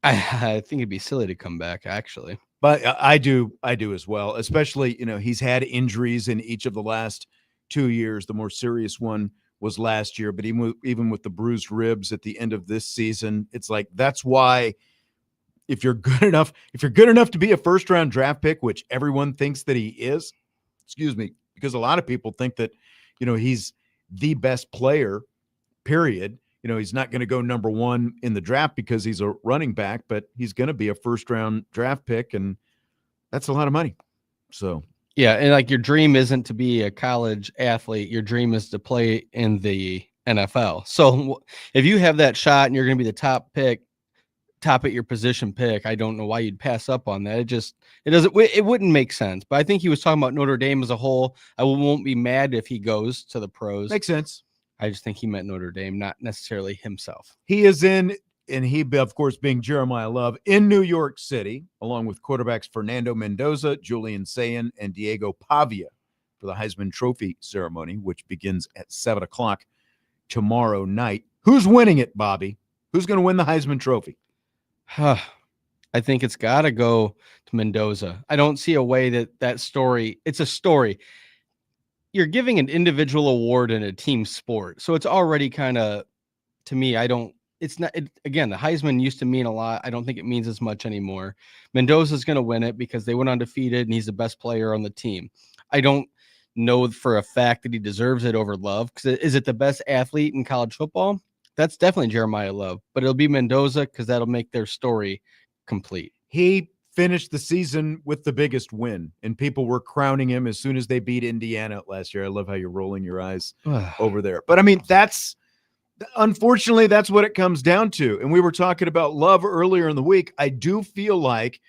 I think it'd be silly to come back, actually. But I do as well, especially, he's had injuries in each of the last 2 years. The more serious one was last year, but even with the bruised ribs at the end of this season, it's like, that's why if you're good enough to be a first round draft pick, which everyone thinks that he is, because a lot of people think that, he's the best player, period. He's not going to go number one in the draft because he's a running back, but he's going to be a first round draft pick. And that's a lot of money. So, yeah. And like, your dream isn't to be a college athlete. Your dream is to play in the NFL. So if you have that shot and you're going to be the top at your position pick, I don't know why you'd pass up on that. It wouldn't make sense. But I think he was talking about Notre Dame as a whole. I won't be mad if he goes to the pros. Makes sense. I just think he meant Notre Dame, not necessarily himself. He is in, and he, of course, being Jeremiah Love, in New York City, along with quarterbacks Fernando Mendoza, Julian Sayin, and Diego Pavia for the Heisman Trophy ceremony, which begins at 7 o'clock tomorrow night. Who's winning it, Bobby? Who's going to win the Heisman Trophy? I think it's got to go to Mendoza. I don't see a way that story, it's a story. You're giving an individual award in a team sport. So it's already kind of, to me, again, the Heisman used to mean a lot. I don't think it means as much anymore. Mendoza's going to win it because they went undefeated and he's the best player on the team. I don't know for a fact that he deserves it over Love. Because is it the best athlete in college football? That's definitely Jeremiah Love, but it'll be Mendoza because that'll make their story complete. He finished the season with the biggest win, and people were crowning him as soon as they beat Indiana last year. I love how you're rolling your eyes over there. But I mean, unfortunately, that's what it comes down to. And we were talking about Love earlier in the week. I do feel like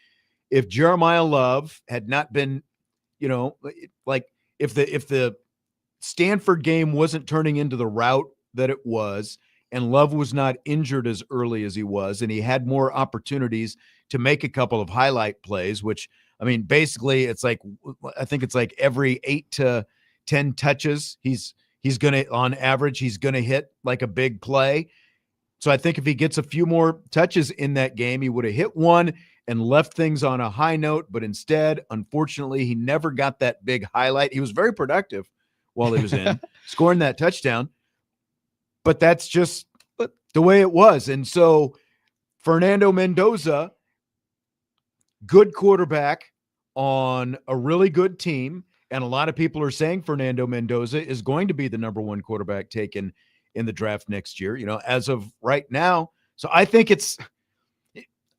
if Jeremiah Love had not been, like if the Stanford game wasn't turning into the route that it was, and Love was not injured as early as he was, and he had more opportunities to make a couple of highlight plays, which, I mean, basically I think it's like every 8 to 10 touches, he's going to, on average, he's going to hit like a big play. So I think if he gets a few more touches in that game, he would have hit one and left things on a high note. But instead, unfortunately, he never got that big highlight. He was very productive while he was in, scoring that touchdown. But that's just the way it was. And so Fernando Mendoza, good quarterback on a really good team. And a lot of people are saying Fernando Mendoza is going to be the number one quarterback taken in the draft next year, as of right now. So I think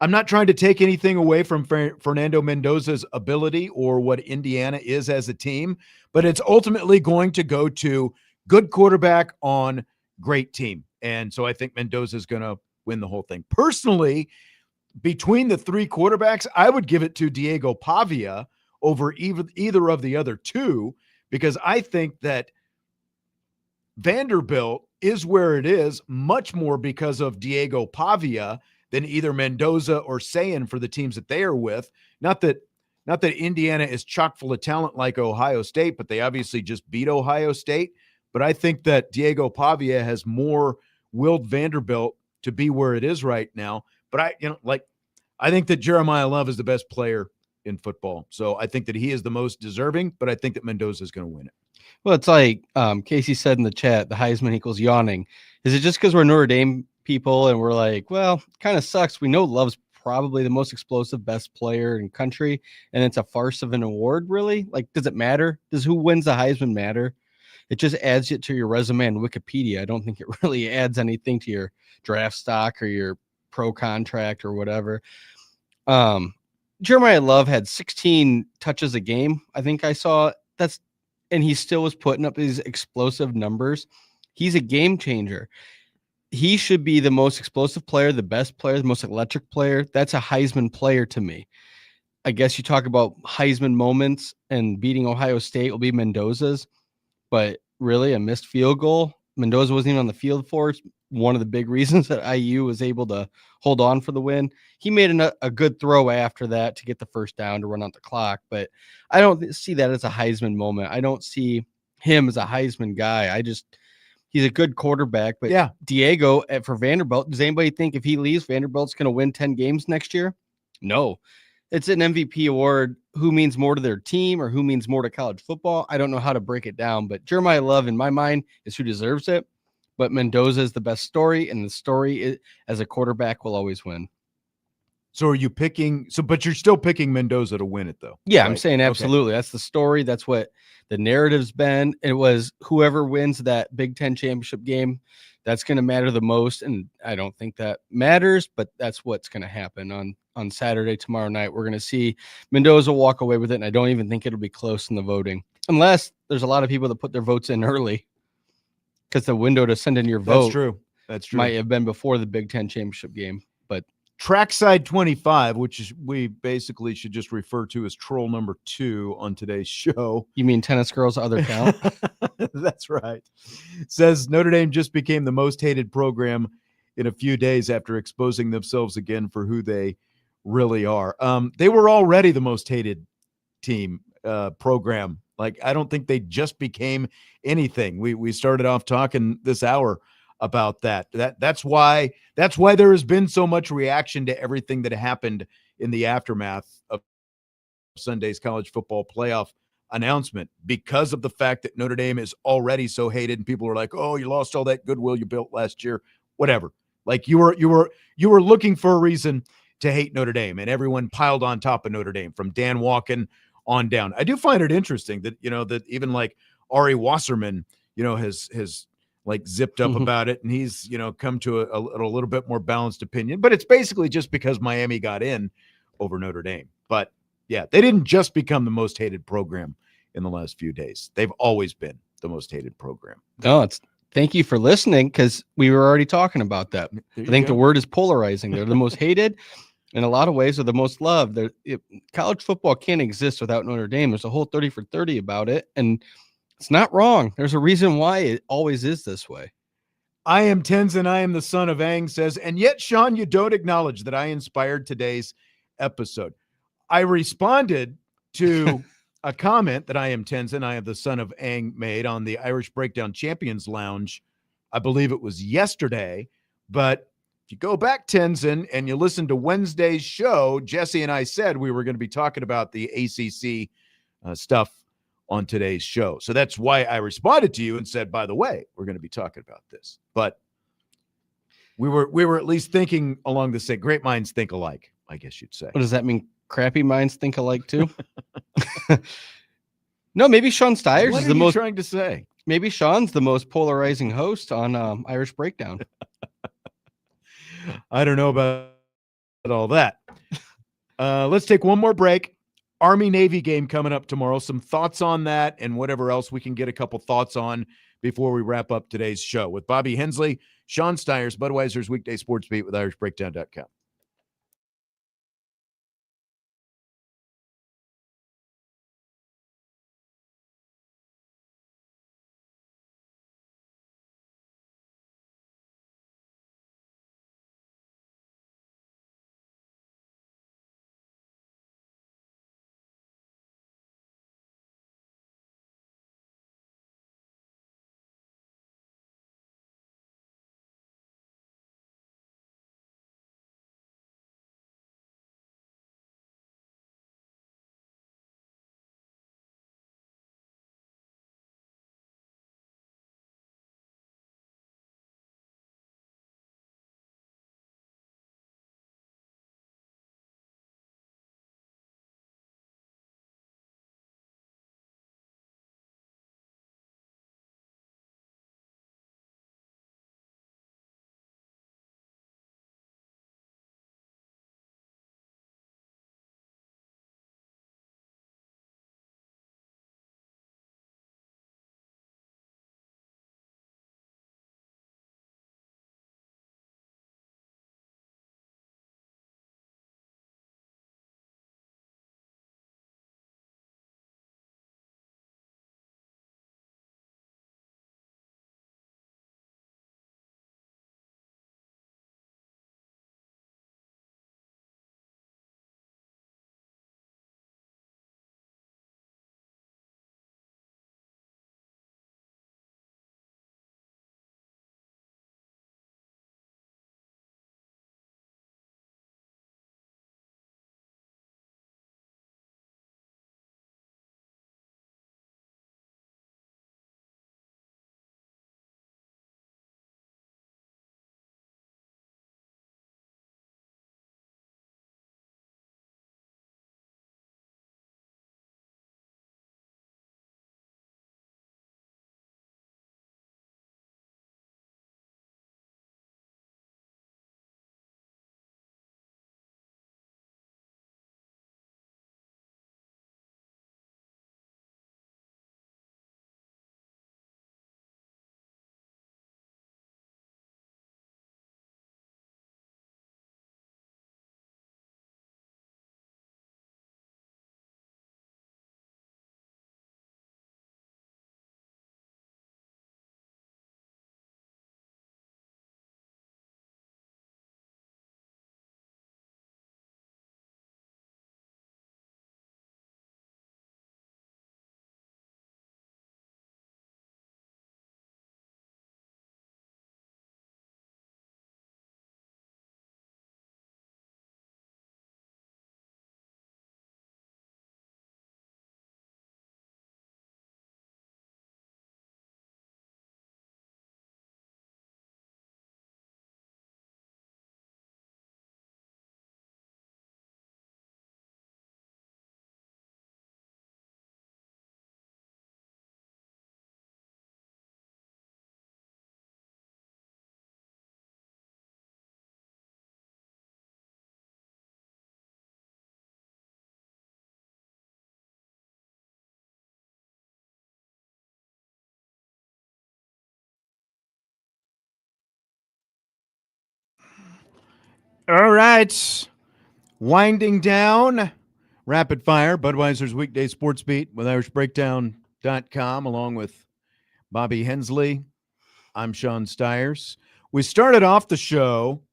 I'm not trying to take anything away from Fernando Mendoza's ability or what Indiana is as a team, but it's ultimately going to go to good quarterback on great team. And so I think Mendoza is going to win the whole thing. Personally, between the three quarterbacks, I would give it to Diego Pavia over either of the other two, because I think that Vanderbilt is where it is much more because of Diego Pavia than either Mendoza or Sayin for the teams that they are with. Not that Indiana is chock full of talent like Ohio State, but they obviously just beat Ohio State. But I think that Diego Pavia has more willed Vanderbilt to be where it is right now. But I think that Jeremiah Love is the best player in football. So I think that he is the most deserving, but I think that Mendoza is going to win it. Well, it's like Casey said in the chat, the Heisman equals yawning. Is it just because we're Notre Dame people and we're like, well, kind of sucks. We know Love's probably the most explosive, best player in country, and it's a farce of an award, really? Like, does it matter? Does who wins the Heisman matter? It just adds it to your resume and Wikipedia. I don't think it really adds anything to your draft stock or your pro contract or whatever. Jeremiah Love had 16 touches a game. I think I saw and he still was putting up these explosive numbers. He's a game changer. He should be the most explosive player, the best player, the most electric player. That's a Heisman player to me. I guess you talk about Heisman moments, and beating Ohio State will be Mendoza's, but really a missed field goal. Mendoza wasn't even on the field for it. One of the big reasons that IU was able to hold on for the win. He made a good throw after that to get the first down to run out the clock, but I don't see that as a Heisman moment. I don't see him as a Heisman guy. He's a good quarterback, but yeah, Diego for Vanderbilt, does anybody think if he leaves, Vanderbilt's going to win 10 games next year? No. It's an MVP award. Who means more to their team or who means more to college football? I don't know how to break it down, but Jeremiah Love, in my mind, is who deserves it. But Mendoza is the best story, and the story as a quarterback will always win. So are you picking? But you're still picking Mendoza to win it, though. Yeah, right? I'm saying absolutely. Okay. That's the story. That's what the narrative's been. It was whoever wins that Big Ten championship game, that's going to matter the most. And I don't think that matters, but that's what's going to happen on Saturday, tomorrow night. We're going to see Mendoza walk away with it, and I don't even think it'll be close in the voting, unless there's a lot of people that put their votes in early, because the window to send in your vote That's true. Might have been before the Big Ten championship game. But Trackside 25, which we basically should just refer to as troll number 2 on today's show. You mean tennis girls other count? That's right. Says Notre Dame just became the most hated program in a few days after exposing themselves again for who they really are. They were already the most hated team program. Like, I don't think they just became anything. We started off talking this hour about that's why there has been so much reaction to everything that happened in the aftermath of Sunday's college football playoff announcement, because of the fact that Notre Dame is already so hated, and people are like, oh, you lost all that goodwill you built last year, whatever. Like, you were looking for a reason to hate Notre Dame, and everyone piled on top of Notre Dame from Dan Walken on down. I do find it interesting that, that even like Ari Wasserman, has like zipped up about it, and he's, come to a little bit more balanced opinion, but it's basically just because Miami got in over Notre Dame. But yeah, they didn't just become the most hated program in the last few days. They've always been the most hated program. No, thank you for listening, because we were already talking about that. I think the word is polarizing. They're the most hated. In a lot of ways, are the most loved. College football can't exist without Notre Dame. There's a whole 30 for 30 about it, and it's not wrong. There's a reason why it always is this way. I am Tenzin. I am the son of Aang, says, and yet, Sean, you don't acknowledge that I inspired today's episode. I responded to a comment that I am Tenzin, I am the son of Aang made on the Irish Breakdown Champions Lounge. I believe it was yesterday, but if you go back, Tenzin, and you listen to Wednesday's show, Jesse and I said we were going to be talking about the ACC stuff on today's show. So that's why I responded to you and said, by the way, we're going to be talking about this. But we were at least thinking along the same. Great minds think alike, I guess you'd say. What does that mean? Crappy minds think alike too? No, maybe Sean Stiers is the most trying to say. Maybe Sean's the most polarizing host on Irish Breakdown. I don't know about all that. Let's take one more break. Army-Navy game coming up tomorrow. Some thoughts on that and whatever else we can get a couple thoughts on before we wrap up today's show with Bobby Hensley, Sean Stiers, Budweiser's Weekday Sports Beat with IrishBreakdown.com. All right. Winding down. Rapid Fire, Budweiser's Weekday Sports Beat with IrishBreakdown.com, along with Bobby Hensley. I'm Sean Stiers. We started off the show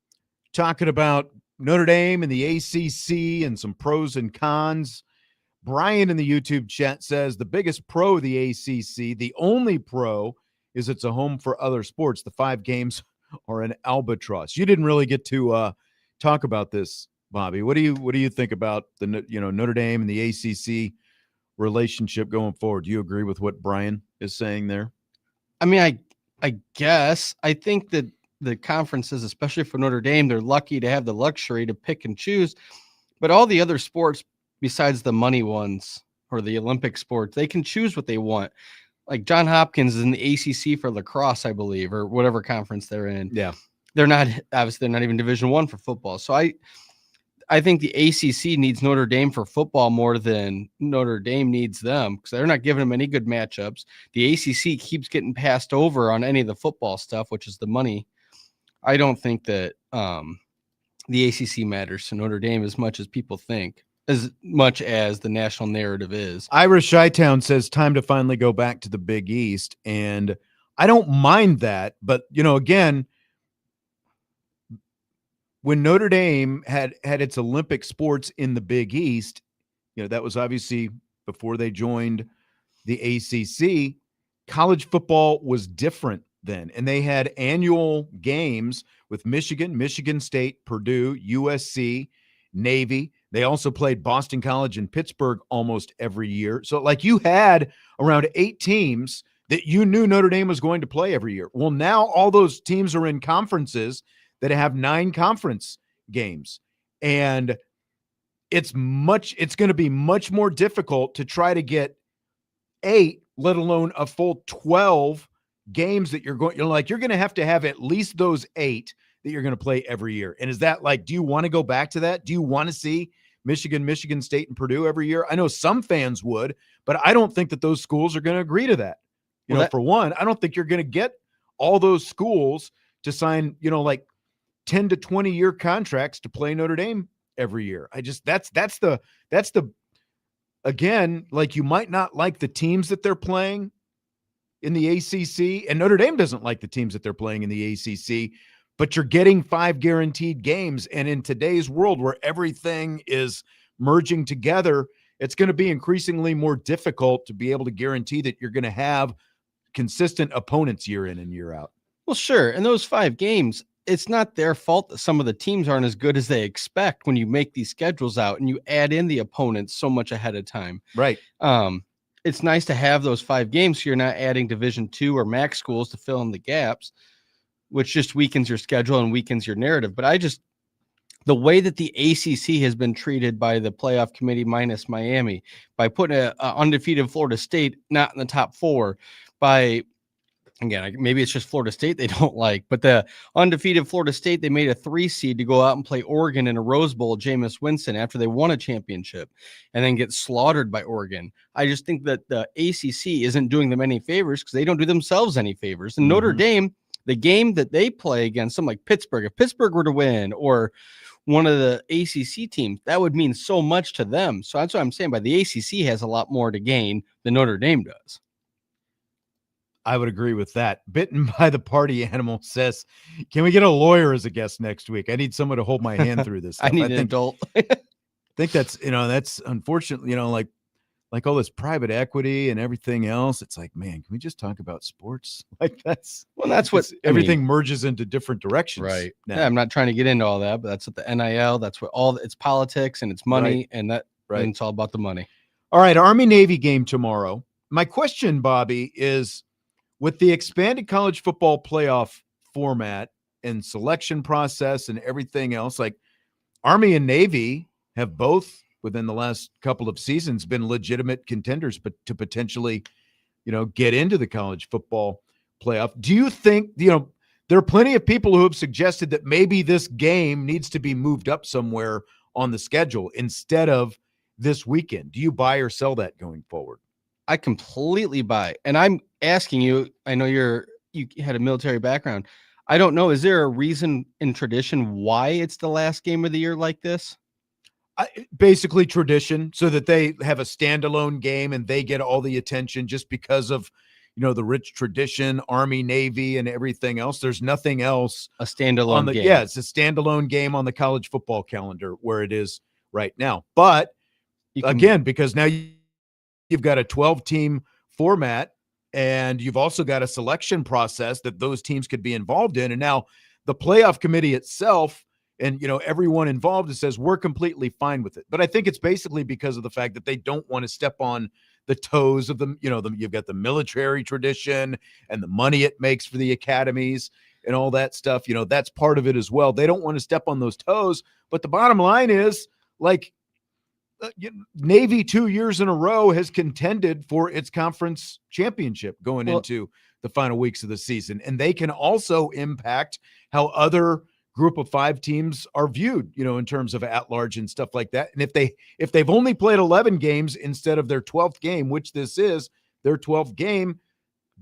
talking about Notre Dame and the ACC and some pros and cons. Brian in the YouTube chat says the biggest pro of the ACC, the only pro, is it's a home for other sports. The 5 games are an albatross. You didn't really get to talk about this, Bobby. What do you think about the Notre Dame and the ACC relationship going forward? Do you agree with what Brian is saying there? I mean, I guess I think that the conferences, especially for Notre Dame, they're lucky to have the luxury to pick and choose. But all the other sports besides the money ones or the Olympic sports, they can choose what they want. Like John Hopkins is in the ACC for lacrosse, I believe, or whatever conference they're in. Yeah. They're not, obviously they're not even Division I for football. So I think the ACC needs Notre Dame for football more than Notre Dame needs them because they're not giving them any good matchups. The ACC keeps getting passed over on any of the football stuff, which is the money. I don't think that the ACC matters to Notre Dame as much as people think, as much as the national narrative is. Irish Chi-Town says time to finally go back to the Big East, and I don't mind that, but again, when Notre Dame had its Olympic sports in the Big East, that was obviously before they joined the ACC. College football was different then, and they had annual games with Michigan, Michigan State, Purdue, USC, Navy. They also played Boston College and Pittsburgh almost every year. So you had around 8 teams that you knew Notre Dame was going to play every year. Well, now all those teams are in conferences that have 9 conference games. And it's going to be much more difficult to try to get 8, let alone a full 12 games that you're going to have at least those 8 that you're going to play every year. And is that do you want to go back to that? Do you want to see Michigan, Michigan State, and Purdue every year? I know some fans would, but I don't think that those schools are going to agree to that. For one, I don't think you're going to get all those schools to sign, 10 to 20 year contracts to play Notre Dame every year. That's the again, you might not like the teams that they're playing in the ACC, and Notre Dame doesn't like the teams that they're playing in the ACC, but you're getting 5 guaranteed games. And in today's world where everything is merging together, it's going to be increasingly more difficult to be able to guarantee that you're going to have consistent opponents year in and year out. Well, sure. And those 5 games, it's not their fault that some of the teams aren't as good as they expect when you make these schedules out and you add in the opponents so much ahead of time. Right. It's nice to have those 5 games so you're not adding Division II or MAC schools to fill in the gaps, which just weakens your schedule and weakens your narrative. But the way that the ACC has been treated by the playoff committee minus Miami, by putting an undefeated Florida State not in the top 4, by, again, maybe it's just Florida State they don't like, but the undefeated Florida State, they made a 3 seed to go out and play Oregon in a Rose Bowl, Jameis Winston, after they won a championship and then get slaughtered by Oregon. I just think that the ACC isn't doing them any favors because they don't do themselves any favors. And Notre Dame, the game that they play against something like Pittsburgh, if Pittsburgh were to win or one of the ACC teams, that would mean so much to them. So that's what I'm saying. By the ACC has a lot more to gain than Notre Dame does. I would agree with that. Bitten by the Party Animal says, can we get a lawyer as a guest next week? I need someone to hold my hand through this stuff. I need an adult. I think that's, that's unfortunately, like all this private equity and everything else. It's man, can we just talk about sports? That's what everything merges into different directions. Right. Now. Yeah, I'm not trying to get into all that, but that's what the NIL, that's what it's politics and it's money. Right. And it's all about the money. All right. Army-Navy game tomorrow. My question, Bobby, is, with the expanded college football playoff format and selection process and everything else, Army and Navy have both within the last couple of seasons been legitimate contenders, but to potentially, get into the college football playoff. Do you think, there are plenty of people who have suggested that maybe this game needs to be moved up somewhere on the schedule instead of this weekend? Do you buy or sell that going forward? I completely buy. And I'm asking you, I know you had a military background. I don't know. Is there a reason in tradition why it's the last game of the year like this? Basically tradition, so that they have a standalone game and they get all the attention just because of, the rich tradition, Army, Navy, and everything else. There's nothing else. A standalone game. Yeah, it's a standalone game on the college football calendar where it is right now. But again, because now you've got a 12-team format, and you've also got a selection process that those teams could be involved in. And now the playoff committee itself and, everyone involved says we're completely fine with it. But I think it's basically because of the fact that they don't want to step on the toes of them. You've got the military tradition and the money it makes for the academies and all that stuff. That's part of it as well. They don't want to step on those toes. But the bottom line is, Navy 2 years in a row has contended for its conference championship going into the final weeks of the season. And they can also impact how other group of 5 teams are viewed, in terms of at large and stuff like that. And if they've only played 11 games instead of their 12th game, which this is their 12th game,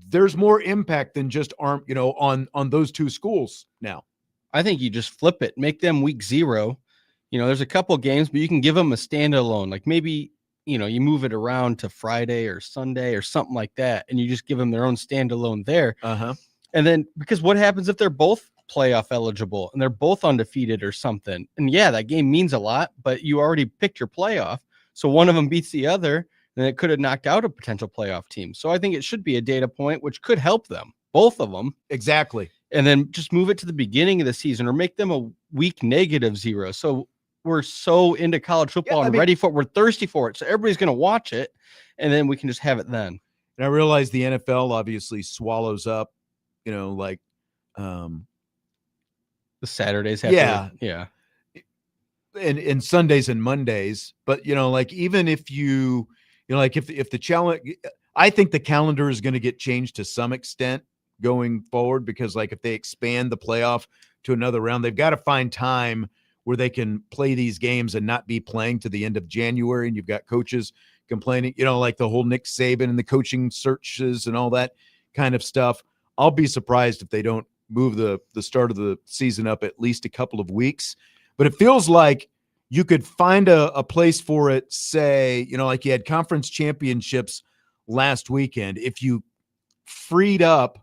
there's more impact than just on those 2 schools now. I think you just flip it, make them week 0. There's a couple games, but you can give them a standalone. Like maybe, you move it around to Friday or Sunday or something like that, and you just give them their own standalone there. And then, because what happens if they're both playoff eligible and they're both undefeated or something? And yeah, that game means a lot, but you already picked your playoff. So one of them beats the other, and it could have knocked out a potential playoff team. So I think it should be a data point, which could help them, both of them. Exactly. And then just move it to the beginning of the season or make them a week -0. So we're so into college football and ready for it. We're thirsty for it. So everybody's going to watch it, and then we can just have it then. And I realize the NFL obviously swallows up, the Saturdays. Yeah. And Sundays and Mondays. But, even if if the challenge, I think the calendar is going to get changed to some extent going forward, because if they expand the playoff to another round, they've got to find time where they can play these games and not be playing to the end of January. And you've got coaches complaining, the whole Nick Saban and the coaching searches and all that kind of stuff. I'll be surprised if they don't move the start of the season up at least a couple of weeks. But it feels like you could find a place for it, say, like you had conference championships last weekend. If you freed up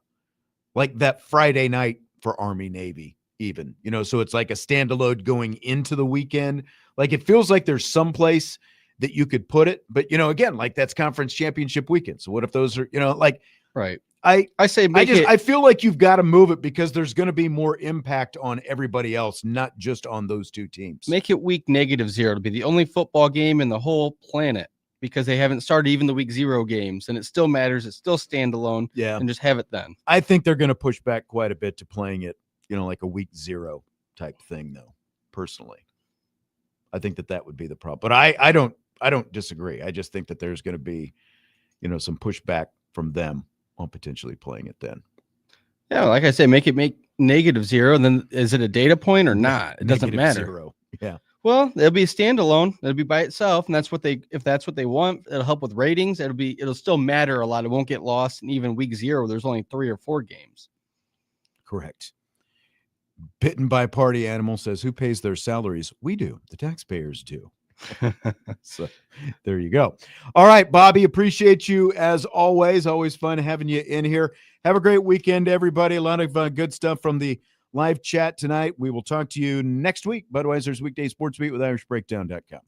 like that Friday night for Army Navy, even, so it's like a standalone going into the weekend. Like it feels like there's some place that you could put it, but again, like that's conference championship weekend. So what if those are, right. I feel like you've got to move it because there's going to be more impact on everybody else, not just on those 2 teams. Make it week -0 to be the only football game in the whole planet, because they haven't started even the week 0 games, and it still matters. It's still standalone. Yeah. And just have it then. I think they're going to push back quite a bit to playing it, like a week 0 type thing, though. Personally, I think that would be the problem. But I don't disagree. I just think that there's going to be, some pushback from them on potentially playing it then. Yeah, like I say, make -0, and then is it a data point or not? It doesn't matter. -0. Yeah. Well, it'll be a standalone. It'll be by itself, and if that's what they want, it'll help with ratings. It'll still matter a lot. It won't get lost. And even week 0, there's only 3 or 4 games. Correct. Bitten by Party Animal says, who pays their salaries? We do. The taxpayers do. So there you go. All right, Bobby, appreciate you as always. Always fun having you in here. Have a great weekend, everybody. A lot of good stuff from the live chat tonight. We will talk to you next week. Budweiser's Weekday Sports Beat with IrishBreakdown.com.